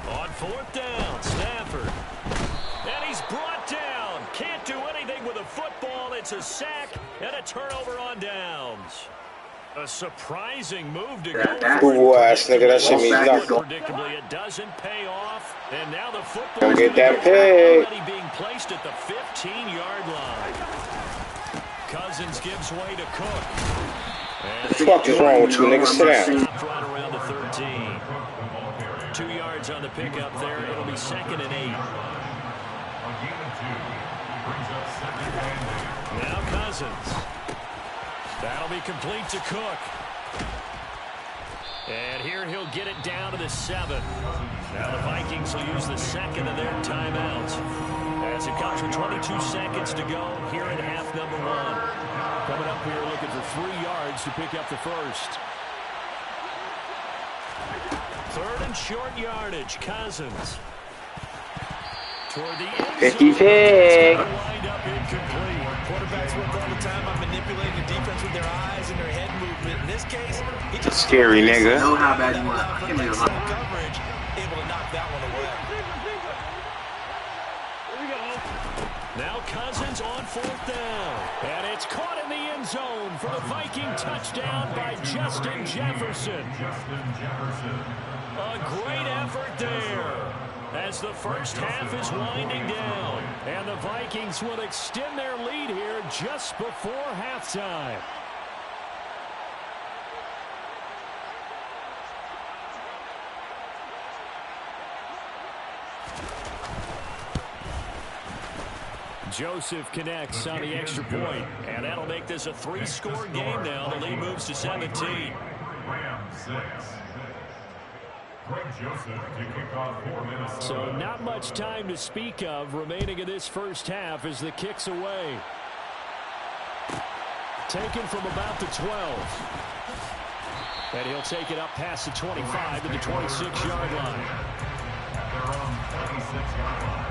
Speaker 2: On fourth down, Stafford. And he's brought down. Can't do anything with a football. It's a sack and a turnover on downs. A surprising move to go.
Speaker 1: Boo ass nigga, that shit means nothing.
Speaker 2: Predictably, it doesn't pay off. And now the football
Speaker 1: Don't
Speaker 2: is
Speaker 1: get that pay.
Speaker 2: already being placed at the 15-yard line. Cousins gives way to Cook.
Speaker 1: What the fuck is wrong with you, nigga? Sit down.
Speaker 2: Stopped right around the 13. 2 yards on the pickup there. It'll be 2nd and 8. Now Cousins. That'll be complete to Cook. And here he'll get it down to the 7. Now the Vikings will use the second of their timeouts as it comes with 22 seconds to go here in half number 1.
Speaker 10: Coming up here looking for 3 yards to pick up the first.
Speaker 2: 3rd and short yardage. Cousins. Toward the end
Speaker 1: Picky
Speaker 2: zone.
Speaker 1: pig.
Speaker 2: Wind up incomplete.
Speaker 4: Quarterbacks work all the time on manipulating the defense with their eyes and their head movement. In this case, he just
Speaker 1: Scary, nigga.
Speaker 9: Know how bad you want. I can't believe
Speaker 4: excellent
Speaker 9: it.
Speaker 4: coverage, able to knock that one away.
Speaker 2: Now Cousins on 4th down. And it's caught in the end zone for the Viking touchdown by Justin Jefferson. A great effort there as the first half is winding down. And the Vikings will extend their lead here just before halftime. Joseph connects on the extra point, and that'll make this a 3-score game now. The lead moves to 17. So not much time to speak of remaining in this first half as the kick's away. Taken from about the 12. And he'll take it up past the 25 to the 26-yard line.
Speaker 8: They're on 26-yard line.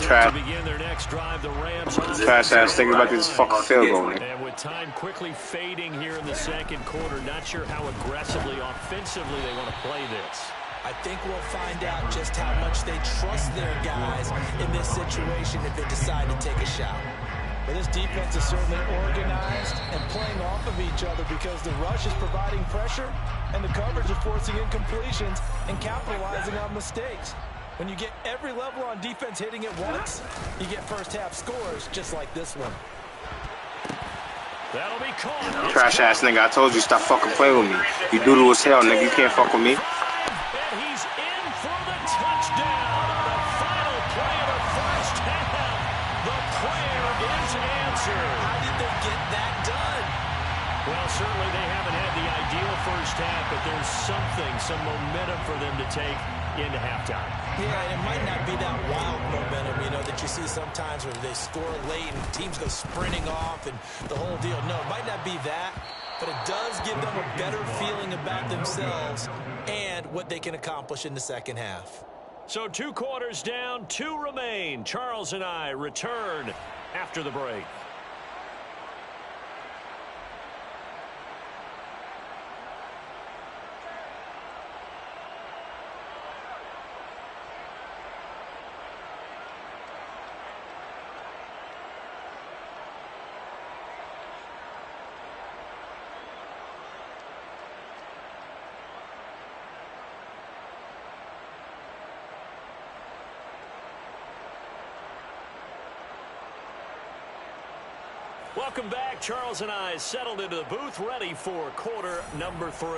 Speaker 2: To begin their next drive, the Rams
Speaker 1: Trash ass thinking about this fucking field goal, nigga.
Speaker 2: and with time quickly fading here in the second quarter, not sure how aggressively, offensively they want to play this.
Speaker 3: I think we'll find out just how much they trust their guys in this situation if they decide to take a shot.
Speaker 4: But this defense is certainly organized and playing off of each other because the rush is providing pressure and the coverage is forcing incompletions and capitalizing on mistakes. When you get every level on defense hitting it once, you get first half scores just like this one.
Speaker 2: That'll be caught.
Speaker 1: Trash ass nigga, I told you stop fucking playing with me. You doodle as hell, nigga. You can't fuck with me.
Speaker 2: And he's in for the touchdown on the final play of the first half. The prayer is answered.
Speaker 3: How did they get that done?
Speaker 2: Well, certainly they haven't had the ideal first half, but there's some momentum for them to take into halftime.
Speaker 3: Yeah, and it might not be that wild momentum, you know, that you see sometimes where they score late and teams go sprinting off and the whole deal. No, it might not be that, but it does give them a better feeling about themselves and what they can accomplish in the second half.
Speaker 2: So 2 quarters down, 2 remain. Charles and I return after the break. Welcome back. Charles and I settled into the booth, ready for quarter number 3.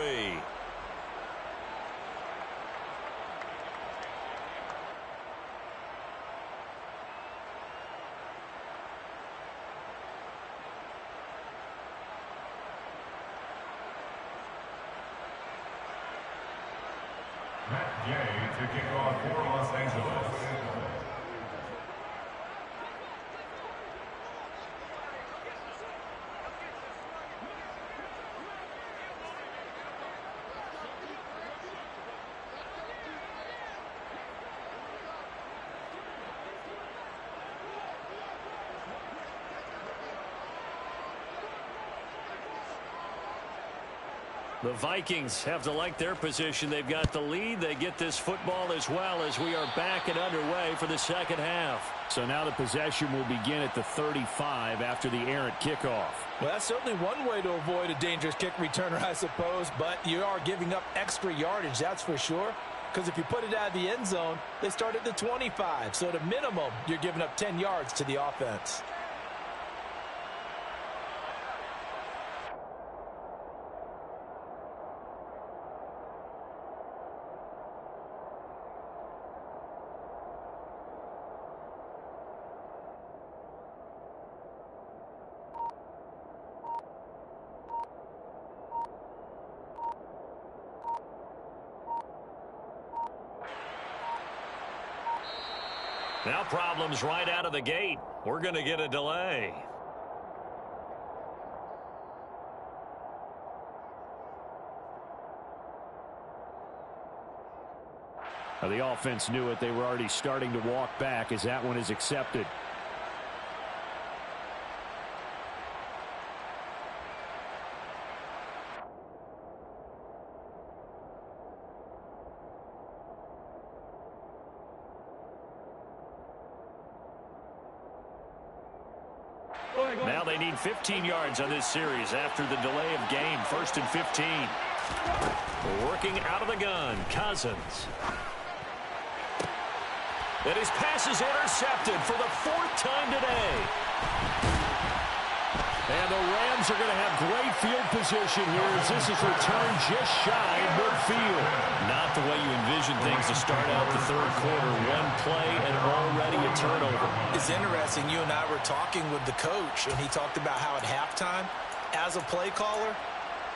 Speaker 8: Matt Gay to kick off for Los Angeles.
Speaker 2: The Vikings have to like their position. They've got the lead. They get this football as well as we are back and underway for the second half.
Speaker 10: So now the possession will begin at the 35 after the errant kickoff.
Speaker 4: Well, that's certainly one way to avoid a dangerous kick returner, I suppose, but you are giving up extra yardage, that's for sure. Because if you put it out of the end zone, they start at the 25. So at a minimum, you're giving up 10 yards to the offense.
Speaker 2: Now problems right out of the gate. We're going to get a delay.
Speaker 10: Now the offense knew it. They were already starting to walk back as that one is accepted.
Speaker 2: Now they need 15 yards on this series after the delay of game. 1st and 15. Working out of the gun, Cousins. And his pass is intercepted for the 4th time today.
Speaker 10: And the Rams are going to have great field position here as this is returned just shy of midfield.
Speaker 2: Not the way you envision things to start out the 3rd quarter. One play and already a turnover.
Speaker 4: It's interesting. You and I were talking with the coach, and he talked about how at halftime, as a play caller,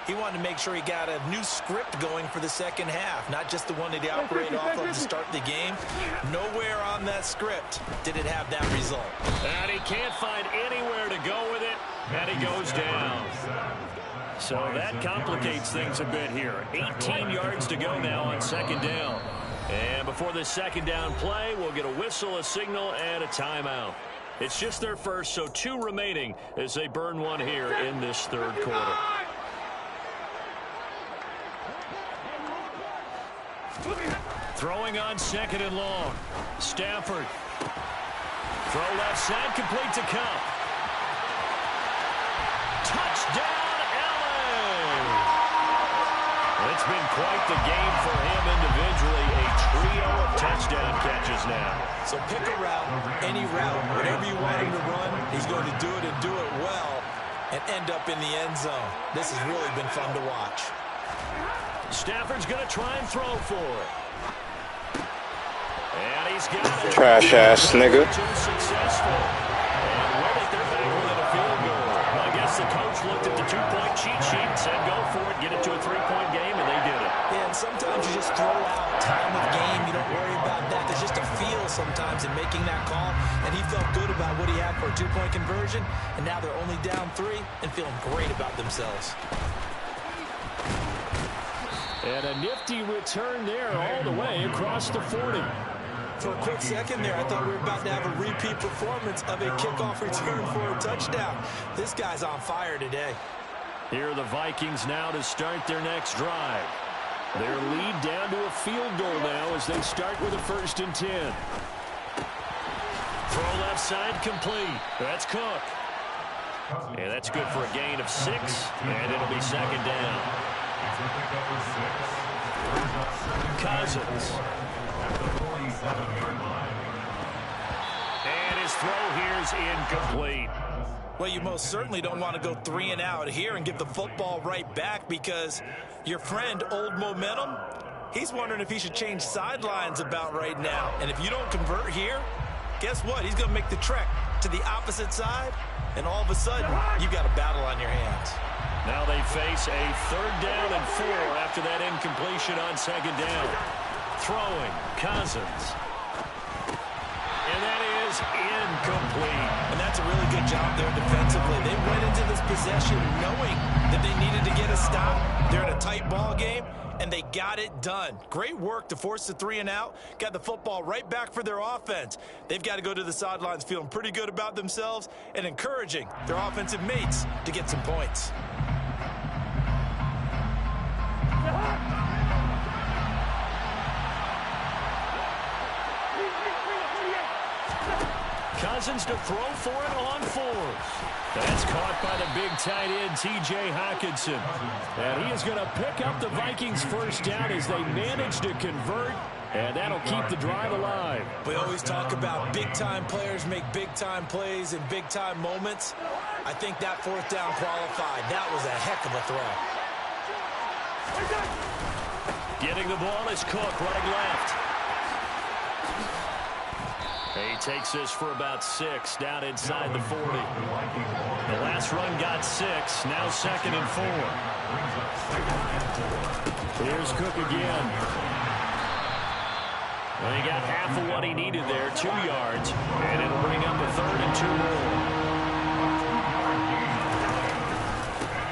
Speaker 4: he wanted to make sure he got a new script going for the second half, not just the one that he operated off of to start the game. Nowhere on that script did it have that result.
Speaker 2: And he can't find anywhere to go with it, and he goes down. So that complicates things a bit here. 18 yards to go now on 2nd down. And before the 2nd down play, we'll get a whistle, a signal, and a timeout. It's just their first, so 2 remaining as they burn one here in this 3rd quarter. Throwing on 2nd and long. Stafford. Throw left side, complete to Cup. Touchdown, Allen! It's been quite the game for him individually. A trio of touchdown catches now.
Speaker 4: So pick a route, any route, whatever you want him to run, he's going to do it and do it well and end up in the end zone. This has really been fun to watch.
Speaker 2: Stafford's going to try and throw for it. And he's got it.
Speaker 1: Trash ass nigga.
Speaker 2: Successful. And with it, they're back within a field goal. Well, I guess the coach looked at the 2-point cheat sheet and said, go for it, get it to a 3-point game, and they did it.
Speaker 4: Yeah, and sometimes you just throw out time of game. You don't worry about that. There's just a feel sometimes in making that call, and he felt good about what he had for a 2-point conversion, and now they're only down 3 and feeling great about themselves.
Speaker 10: And a nifty return there all the way across the 40.
Speaker 4: For a quick second there, I thought we were about to have a repeat performance of a kickoff return for a touchdown. This guy's on fire today.
Speaker 10: Here are the Vikings now to start their next drive. Their lead down to a field goal now as they start with a 1st and 10.
Speaker 2: Throw left side complete. That's Cook. And that's good for a gain of 6, and it'll be 2nd down. Cousins. And his throw here is incomplete.
Speaker 4: Well, you most certainly don't want to go 3 and out here and get the football right back, because your friend, Old Momentum, he's wondering if he should change sidelines about right now. And if you don't convert here, guess what? He's going to make the trek to the opposite side, and all of a sudden, you've got a battle on your hands.
Speaker 10: Now they face a 3rd down and 4 after that incompletion on 2nd down. Throwing, Cousins. And that is incomplete.
Speaker 4: And that's a really good job there defensively. They went into this possession knowing that they needed to get a stop. They're in a tight ball game, and they got it done. Great work to force the 3 and out. Got the football right back for their offense. They've got to go to the sidelines feeling pretty good about themselves and encouraging their offensive mates to get some points.
Speaker 10: Cousins to throw for it on 4th. That's caught by the big tight end, T.J. Hockenson. And he is going to pick up the Vikings' 1st down as they manage to convert, and that'll keep the drive alive.
Speaker 4: We always talk about big-time players make big-time plays in big-time moments. I think that 4th down qualified. That was a heck of a throw.
Speaker 10: Getting the ball is Cook, running left. He takes this for about 6 down inside the 40. The last run got 6. Now 2nd and 4. Here's Cook again. Well, he got half of what he needed there, 2 yards. And it'll bring up a 3rd and 2 more.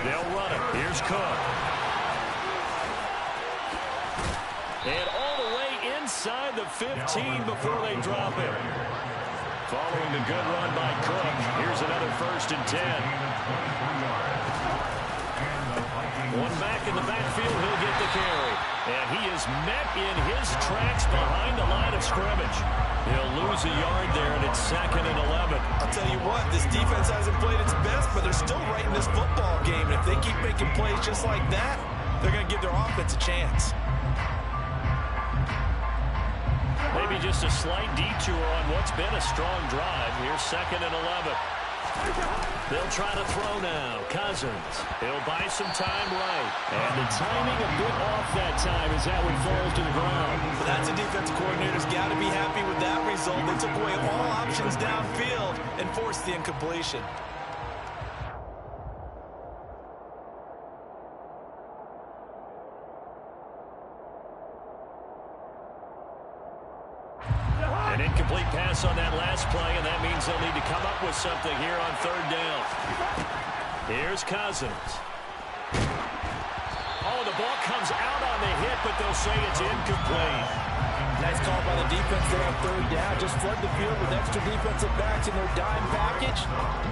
Speaker 10: They'll run it. Here's Cook. And all the way inside the 15 before they drop it. Following the good run by Cook, here's another 1st and 10. One back in the backfield, he'll get the carry. And he is met in his tracks behind the line of scrimmage. He'll lose a yard there, and it's 2nd and 11.
Speaker 4: I'll tell you what, this defense hasn't played its best, but they're still right in this football game. And if they keep making plays just like that, they're going to give their offense a chance.
Speaker 10: Maybe just a slight detour on what's been a strong drive. Here's 2nd and 11. They'll try to throw now. Cousins. He'll buy some time right. And the timing a bit off that time as that one falls to the ground.
Speaker 4: Well, that's a defensive coordinator's got to be happy with that result. They took away all options downfield and forced the incompletion.
Speaker 10: An incomplete pass on that last play, and that means they'll need to come up with something here on 3rd down. Here's Cousins. Oh, the ball comes out on the hit, but they'll say it's incomplete.
Speaker 4: Nice call by the defense there on 3rd down. Just flood the field with extra defensive backs in their dime package.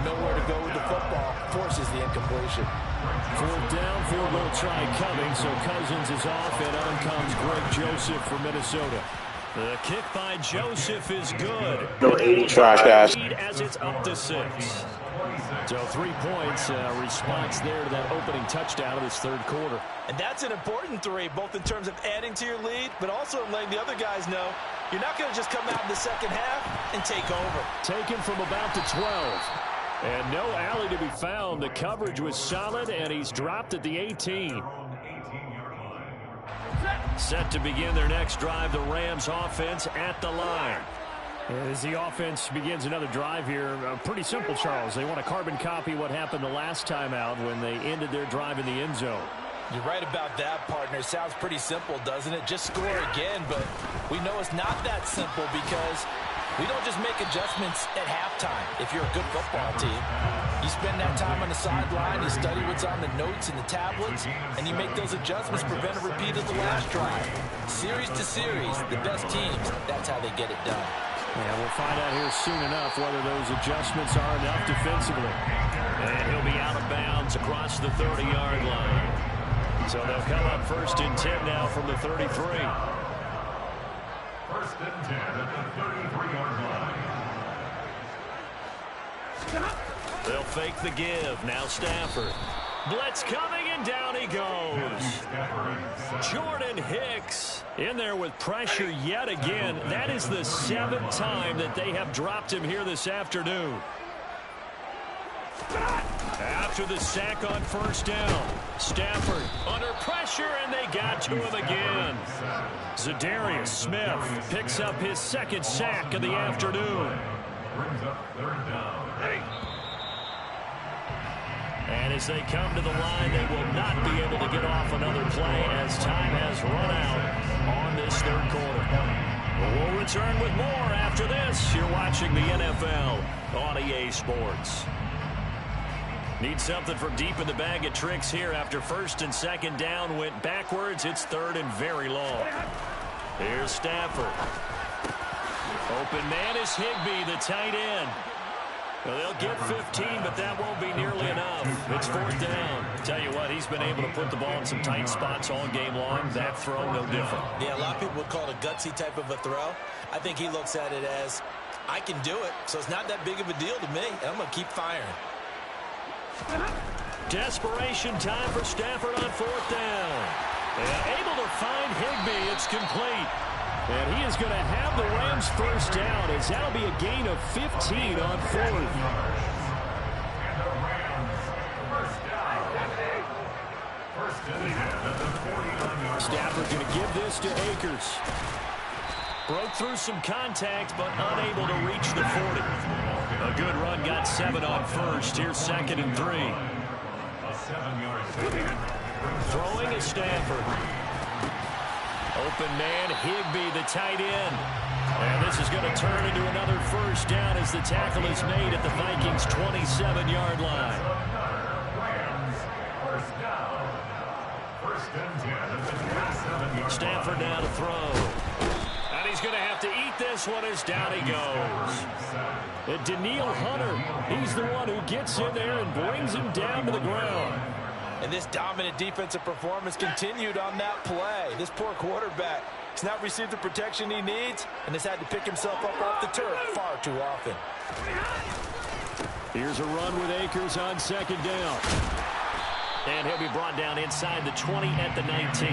Speaker 4: Nowhere to go with the football. Forces the incompletion.
Speaker 10: 4th down, field goal try coming, so Cousins is off, and on comes Greg Joseph from Minnesota. The kick by Joseph is good.
Speaker 1: Trash ass.
Speaker 10: As it's up to 6. So 3 points, response there to that opening touchdown of this 3rd quarter.
Speaker 4: And that's an important 3, both in terms of adding to your lead, but also in letting the other guys know you're not going to just come out in the 2nd half and take over.
Speaker 10: Taken from about the 12. And no alley to be found. The coverage was solid, and he's dropped at the 18. Set to begin their next drive, the Rams offense at the line. As the offense begins another drive here, pretty simple, Charles. They want to carbon copy what happened the last time out when they ended their drive in the end zone.
Speaker 4: You're right about that, partner. Sounds pretty simple, doesn't it? Just score again, but we know it's not that simple because we don't just make adjustments at halftime if you're a good football team. You spend that time on the sideline, you study what's on the notes and the tablets, and you make those adjustments, prevent a repeat of the last drive. Series to series, the best teams, that's how they get it done.
Speaker 10: Yeah, we'll find out here soon enough whether those adjustments are enough defensively. And he'll be out of bounds across the 30-yard line. So they'll come up 1st and 10 now from the 33.
Speaker 8: 1st and 10 at the 33-yard line.
Speaker 10: They'll fake the give. Now Stafford. Blitz coming, and down he goes. Jordan Hicks in there with pressure yet again. That is the 7th time that they have dropped him here this afternoon.
Speaker 2: After the sack on first down, Stafford under pressure, and they got to him again. Zadarius Smith picks up his second sack of the afternoon.
Speaker 8: Brings up third down.
Speaker 2: And as they come to the line, they will not be able to get off another play as time has run out on this third quarter. We'll return with more after this. You're watching the NFL on EA Sports. Need something from deep in the bag of tricks here after first and second down went backwards. It's third and very long. Here's Stafford. Open man is Higbee, the tight end. Well, they'll get 15, but that won't be nearly enough. It's fourth down. Tell you what, he's been able to put the ball in some tight spots all game long. That throw, no different.
Speaker 3: Yeah, a lot of people would call it a gutsy type of a throw. I think he looks at it as, I can do it, so it's not that big of a deal to me, and I'm going to keep firing.
Speaker 2: Desperation time for Stafford on fourth down. And able to find Higbee. It's complete. And he is going to have the Rams first down, as that'll be a gain of 15 on fourth. Stafford going to give this to Akers. Broke through some contact, but unable to reach the 40. A good run, got 7 on first. Here's second and 3. Throwing is Stafford. Open man, Higbee, the tight end. And this is going to turn into another first down as the tackle is made at the Vikings' 27-yard line. Stafford now to throw. And he's going to have to eat this one as down he goes. And Daniil Hunter, he's the one who gets in there and brings him down to the ground.
Speaker 4: And this dominant defensive performance continued on that play. This poor quarterback has not received the protection he needs and has had to pick himself up off the turf far too often.
Speaker 2: Here's a run with Akers on second down. And he'll be brought down inside the 20 at the 19.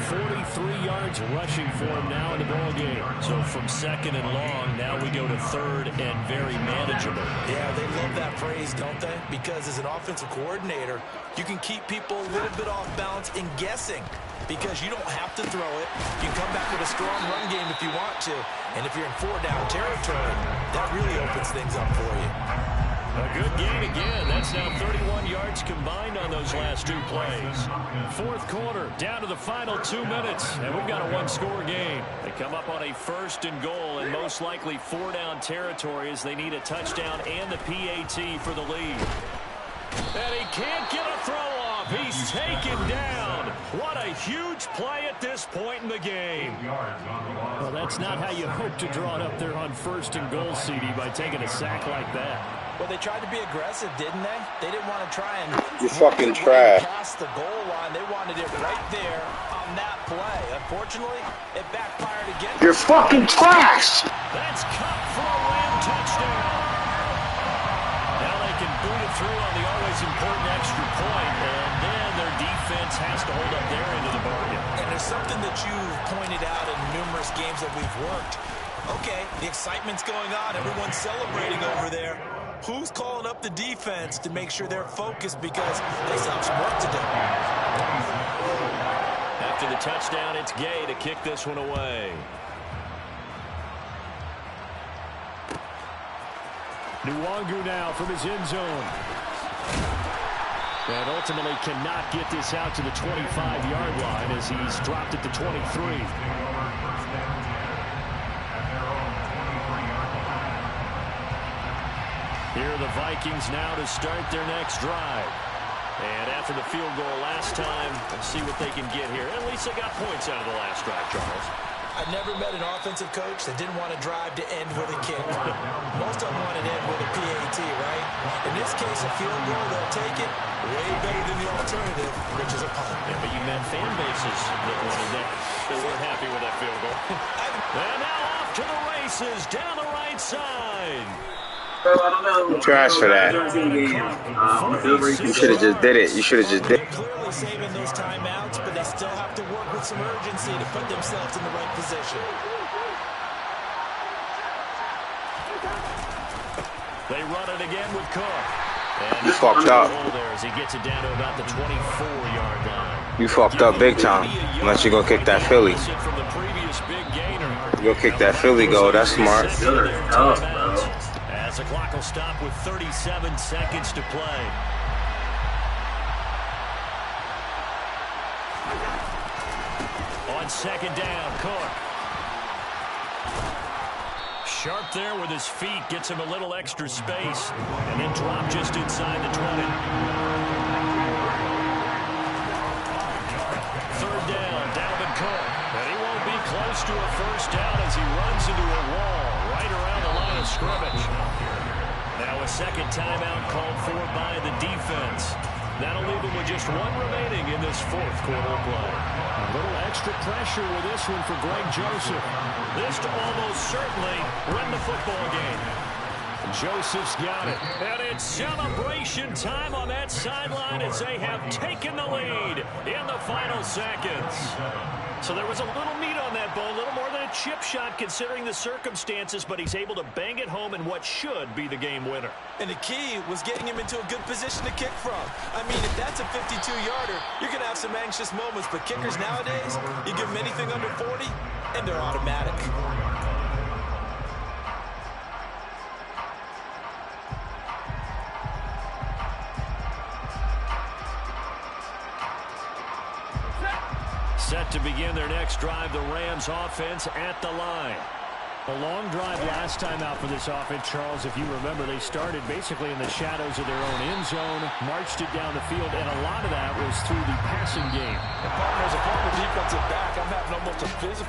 Speaker 2: 43 yards rushing for him now in the ballgame. So from second and long, now we go to third and very manageable.
Speaker 3: Yeah, they love that phrase, don't they? Because as an offensive coordinator, you can keep people a little bit off balance and guessing. Because you don't have to throw it. You can come back with a strong run game if you want to. And if you're in 4-down territory, that really opens things up for you.
Speaker 2: A good gain again. That's now 31 yards combined on those last two plays. Fourth quarter, down to the final 2 minutes, and we've got a one-score game. They come up on a first and goal, and most likely 4-down territory as they need a touchdown and the PAT for the lead. And he can't get a throw off. He's taken down. What a huge play at this point in the game.
Speaker 10: Well, that's not how you hope to draw it up there on first and goal, CD, by taking a sack like that.
Speaker 4: Well, they tried to be aggressive, didn't they? They didn't want to try and
Speaker 1: You fucking trash.
Speaker 4: past the goal line. They wanted it right there on that play. Unfortunately, it backfired again.
Speaker 1: You're fucking trash.
Speaker 2: That's cut for a Ram touchdown. Now they can boot it through on the always important extra point, and then their defense has to hold up their end of the bargain.
Speaker 3: And there's something that you've pointed out in numerous games that we've worked. Okay, the excitement's going on. Everyone's celebrating over there. Who's calling up the defense to make sure they're focused because they still have some work to do?
Speaker 2: After the touchdown, it's Gay to kick this one away.
Speaker 10: Nwangu now from his end zone. And ultimately cannot get this out to the 25-yard line as he's dropped it to 23. Here are the Vikings now to start their next drive. And after the field goal last time, let's see what they can get here. At least they got points out of the last drive, Charles.
Speaker 3: I've never met an offensive coach that didn't want to drive to end with a kick. Most of them want to end with a PAT, right? In this case, a field goal, they'll take it way better than the alternative, which is a punt.
Speaker 2: Yeah, but you met fan bases that wanted that. They weren't happy with that field goal. And now off to the races down the right side.
Speaker 1: Trash for that. You should have just did it. You should have just did it.
Speaker 3: They're clearly saving those timeouts, but they still have to work with some urgency to put themselves in the right position.
Speaker 2: They run it again with Cook.
Speaker 1: You fucked up.
Speaker 10: There as he gets it down to about the 24-yard line.
Speaker 1: You fucked up big time. Unless you're going to kick that Philly. You go kick that Philly goal. That's smart.
Speaker 9: Tough, bro.
Speaker 10: As the clock will stop with 37 seconds to play. On second down, Cook. Sharp there with his feet, gets him a little extra space, and then drop just inside the 20. Third down, Dalvin Cook. And he won't be close to a first down as he runs into a wall right around the line of scrimmage. Now a second timeout called for by the defense. That'll leave him with just one remaining in this fourth quarter of play. A little extra pressure with this one for Greg Joseph. This to almost certainly win the football game. Joseph's got it. And it's celebration time on that sideline as they have taken the lead in the final seconds. So there was a little meat on that ball, a little more than a chip shot considering the circumstances, but he's able to bang it home in what should be the game winner.
Speaker 4: And the key was getting him into a good position to kick from. I mean, if that's a 52-yarder, you're going to have some anxious moments, but kickers nowadays, you give them anything under 40, and they're automatic.
Speaker 10: Set to begin their next drive, the Rams offense at the line. A long drive last time out for this offense, Charles. If you remember, they started basically in the shadows of their own end zone, marched it down the field, and a lot of that was through the passing game.
Speaker 4: And partner, as a former defensive back, I'm having almost a physical